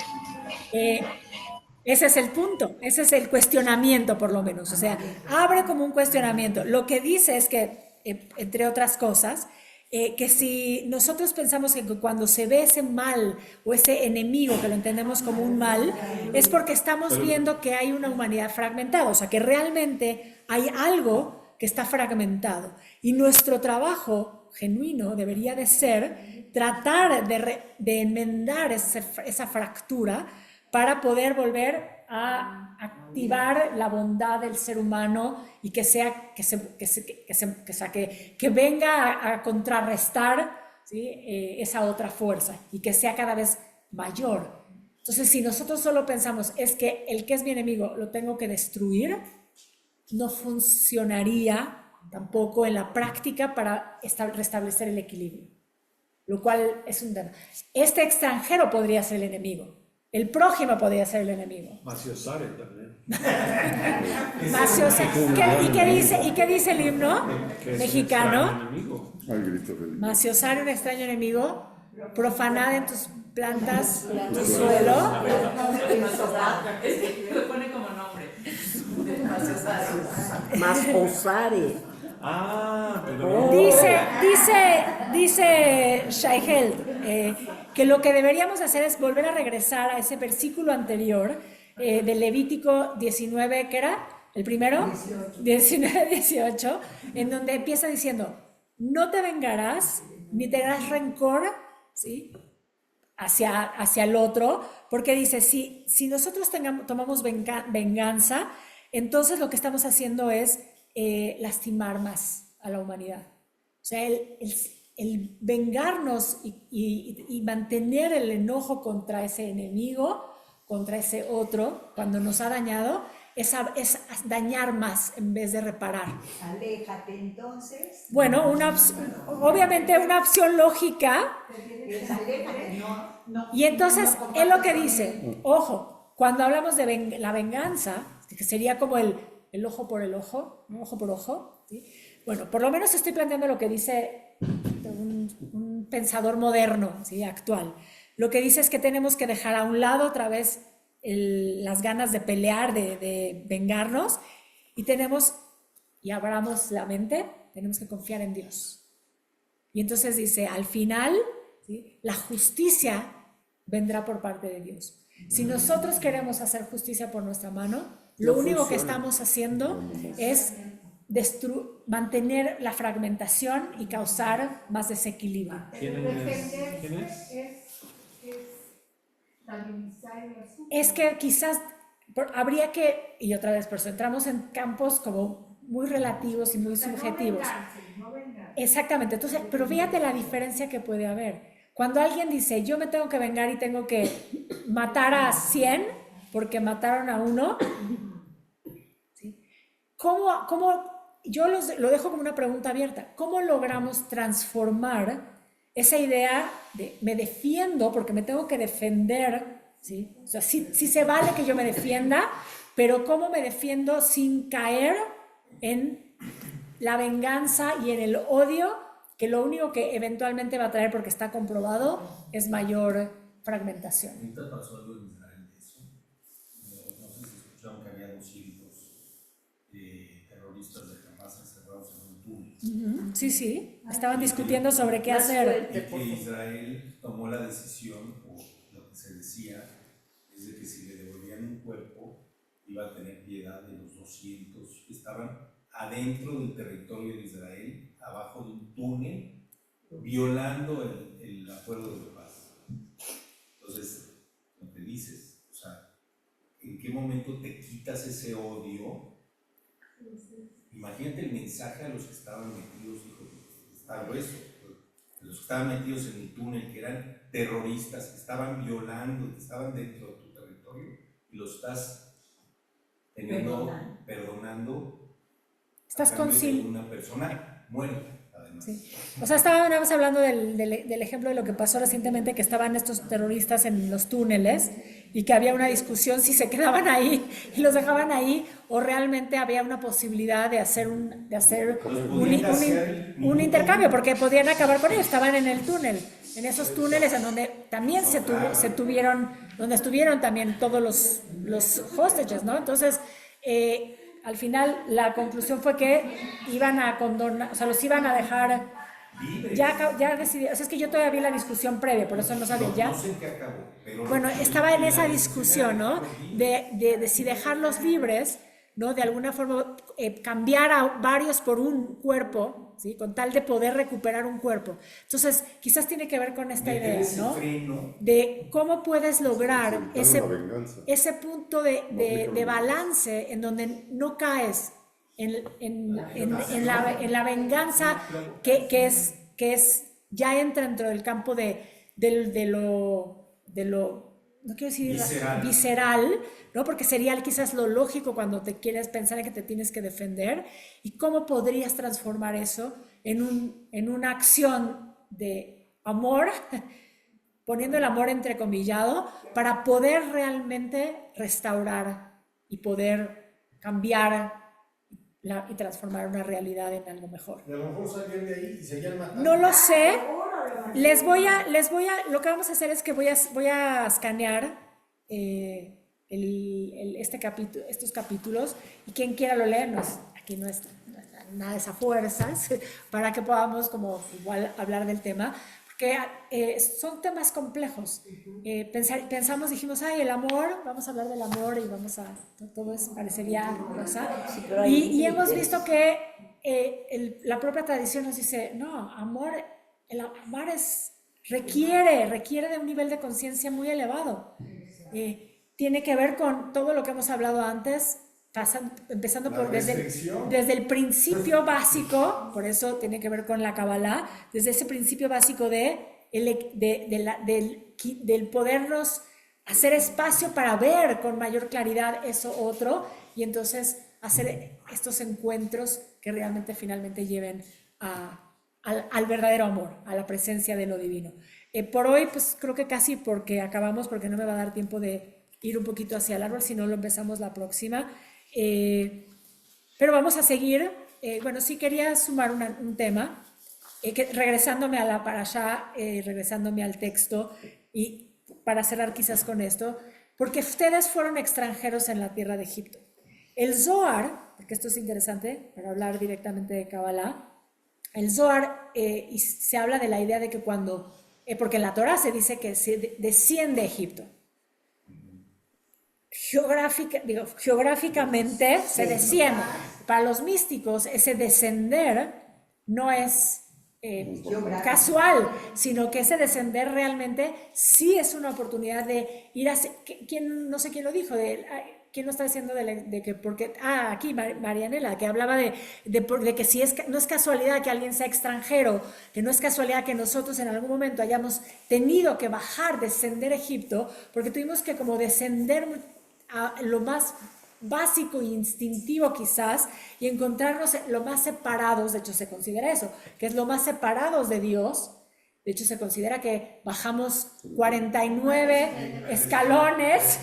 Speaker 1: Ese es el punto, ese es el cuestionamiento por lo menos, o sea, abre como un cuestionamiento. Lo que dice es que, entre otras cosas, que si nosotros pensamos que cuando se ve ese mal o ese enemigo, que lo entendemos como un mal, es porque estamos viendo que hay una humanidad fragmentada, o sea, que realmente hay algo que está fragmentado. Y nuestro trabajo genuino debería de ser tratar de enmendar esa fractura para poder volver a activar la bondad del ser humano y que venga a contrarrestar, ¿sí? Esa otra fuerza y que sea cada vez mayor. Entonces, si nosotros solo pensamos es que el que es mi enemigo lo tengo que destruir, no funcionaría tampoco en la práctica para restablecer el equilibrio, lo cual es un tema. Este extranjero podría ser el enemigo. El prójimo podría ser el enemigo.
Speaker 4: Maciosare también.
Speaker 1: ¿Y qué dice el himno mexicano? Maciosare, un extraño enemigo, profanad en tus plantas tu suelo.
Speaker 2: Lo pone como nombre.
Speaker 7: Maciosare.
Speaker 4: Pero...
Speaker 1: Dice Shai-Held que lo que deberíamos hacer es volver a regresar a ese versículo anterior de Levítico 19, ¿qué era? ¿El primero? 19-18, en donde empieza diciendo, no te vengarás ni te darás rencor, ¿sí? hacia el otro, porque dice, si nosotros tomamos venganza, entonces lo que estamos haciendo es lastimar más a la humanidad. O sea, el vengarnos y mantener el enojo contra ese enemigo, contra ese otro, cuando nos ha dañado, es dañar más en vez de reparar.
Speaker 3: Aléjate entonces.
Speaker 1: Bueno, obviamente una opción lógica.
Speaker 3: Aléjate, no.
Speaker 1: Y entonces, es lo que dice, ojo, cuando hablamos de la venganza, que sería como el ojo por el ojo, ¿no? Ojo por ojo, ¿sí? Bueno, por lo menos estoy planteando lo que dice un pensador moderno, ¿sí? Actual. Lo que dice es que tenemos que dejar a un lado otra vez las ganas de pelear, de vengarnos, y abramos la mente, tenemos que confiar en Dios. Y entonces dice, al final, ¿sí?, la justicia vendrá por parte de Dios. Si nosotros queremos hacer justicia por nuestra mano, lo único que estamos haciendo es mantener la fragmentación y causar más desequilibrio.
Speaker 4: ¿Quién es?
Speaker 9: Estabilizar el asunto.
Speaker 1: Es que quizás habría que, y otra vez, por eso entramos en campos como muy relativos y muy subjetivos.
Speaker 9: No vengarse.
Speaker 1: Exactamente, entonces, pero fíjate la diferencia que puede haber. Cuando alguien dice, yo me tengo que vengar y tengo que matar a 100 porque mataron a uno, ¿sí?, yo lo dejo como una pregunta abierta, ¿cómo logramos transformar esa idea de me defiendo porque me tengo que defender, ¿sí? O sea, sí se vale que yo me defienda, pero ¿cómo me defiendo sin caer en la venganza y en el odio, que lo único que eventualmente va a traer, porque está comprobado, es mayor fragmentación?
Speaker 6: Ahorita pasó algo en Israel de eso. No sé si escucharon que había 200 terroristas de Hamas encerrados en un túnel.
Speaker 1: Sí, estaban discutiendo sobre qué hacer.
Speaker 6: Y que Israel tomó la decisión, o lo que se decía, es de que si le devolvían un cuerpo, iba a tener piedad de los 200 que estaban adentro del territorio de Israel, abajo de un túnel, violando el acuerdo de paz. Entonces, como te dices, o sea, ¿en qué momento te quitas ese odio? Imagínate el mensaje a los que estaban metidos, está grueso, los que estaban metidos en el túnel, que eran terroristas, que estaban violando, que estaban dentro de tu territorio, y los estás perdonando.
Speaker 1: Estás
Speaker 6: conciliando una persona muerta, además.
Speaker 1: Sí. O sea, estábamos hablando del ejemplo de lo que pasó recientemente, que estaban estos terroristas en los túneles y que había una discusión si se quedaban ahí y los dejaban ahí, o realmente había una posibilidad de hacer un intercambio, porque podían acabar con ellos. Estaban en el túnel, en esos túneles en donde también donde estuvieron también todos los hostages, ¿no? Entonces, al final la conclusión fue que iban a condonar, o sea, los iban a dejar ya decidieron. O sea, es que yo todavía vi la discusión previa, por eso no sabía ya.
Speaker 6: No sé en qué acabó, pero
Speaker 1: bueno, estaba en esa discusión, ¿no? De si dejarlos libres, ¿no? De alguna forma cambiar a varios por un cuerpo, ¿sí? Con tal de poder recuperar un cuerpo. Entonces, quizás tiene que ver con esta idea, ¿no? De cómo puedes lograr ese punto de balance en donde no caes en la venganza que ya entra dentro del campo de lo no quiero decir visceral, ¿no? Porque sería quizás lo lógico cuando te quieres pensar en que te tienes que defender, y cómo podrías transformar eso en una acción de amor, poniendo el amor entrecomillado, para poder realmente restaurar y poder cambiar y transformar una realidad en algo mejor.
Speaker 6: Y a lo mejor salían de ahí y seguían matando.
Speaker 1: No lo sé. Lo que vamos a hacer es que voy a escanear estos capítulos, y quien quiera lo lee, aquí no está nada de esa fuerza, para que podamos como igual hablar del tema, porque son temas complejos. Dijimos, el amor, vamos a hablar del amor y todo eso parecería rosa, y hemos visto que la propia tradición nos dice, no, el amar requiere de un nivel de conciencia muy elevado. Tiene que ver con todo lo que hemos hablado antes, empezando desde el principio básico, por eso tiene que ver con la Kabbalah, desde ese principio básico del podernos hacer espacio para ver con mayor claridad eso otro, y entonces hacer estos encuentros que realmente finalmente lleven al verdadero amor, a la presencia de lo divino. Por hoy, pues creo que casi porque acabamos, porque no me va a dar tiempo de ir un poquito hacia el árbol, si no lo empezamos la próxima. Pero vamos a seguir. Bueno, sí quería sumar un tema, regresándome a la parashá, regresándome al texto, y para cerrar quizás con esto, porque ustedes fueron extranjeros en la tierra de Egipto. El Zohar, porque esto es interesante para hablar directamente de Kabbalah, el Zohar, y se habla de la idea de que cuando, porque en la Torah se dice que se desciende a Egipto. Geográficamente se desciende. Para los místicos, ese descender no es casual, sino que ese descender realmente sí es una oportunidad de ir hacia, no sé quién lo dijo, ¿quién lo está diciendo de que porque, aquí Marianela, que hablaba de que si no es casualidad que alguien sea extranjero, que no es casualidad que nosotros en algún momento hayamos tenido que bajar, descender a Egipto, porque tuvimos que como descender a lo más básico e instintivo quizás, y encontrarnos lo más separados, de hecho se considera eso, que es lo más separados de Dios. De hecho se considera que bajamos 49 escalones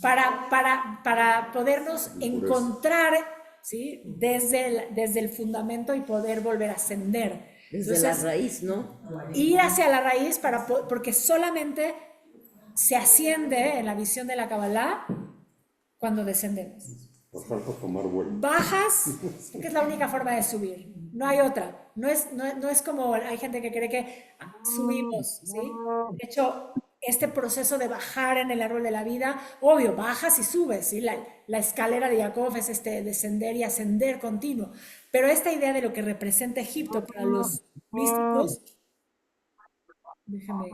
Speaker 1: para podernos encontrar, ¿sí? desde el fundamento y poder volver a ascender.
Speaker 7: Desde
Speaker 1: Entonces,
Speaker 7: la raíz, ¿no?
Speaker 1: Ir hacia la raíz porque solamente se asciende en la visión de la Kabbalah cuando descendemos.
Speaker 8: Bajar para tomar vuelo.
Speaker 1: Bajas, porque es la única forma de subir, no hay otra. No es como hay gente que cree que subimos, ¿sí? De hecho, este proceso de bajar en el árbol de la vida, obvio, bajas y subes, ¿sí? La escalera de Jacob es descender y ascender continuo. Pero esta idea de lo que representa Egipto para los místicos, déjame,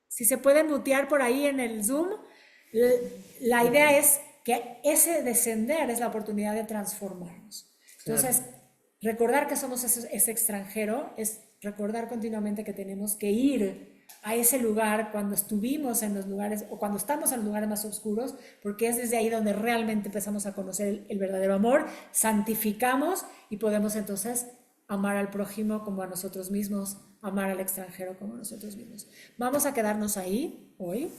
Speaker 1: si se puede mutear por ahí en el Zoom, la idea es que ese descender es la oportunidad de transformarnos. Entonces, recordar que somos ese extranjero es recordar continuamente que tenemos que ir a ese lugar cuando estuvimos en los lugares o cuando estamos en los lugares más oscuros, porque es desde ahí donde realmente empezamos a conocer el verdadero amor, santificamos y podemos entonces amar al prójimo como a nosotros mismos, amar al extranjero como a nosotros mismos. Vamos a quedarnos ahí hoy.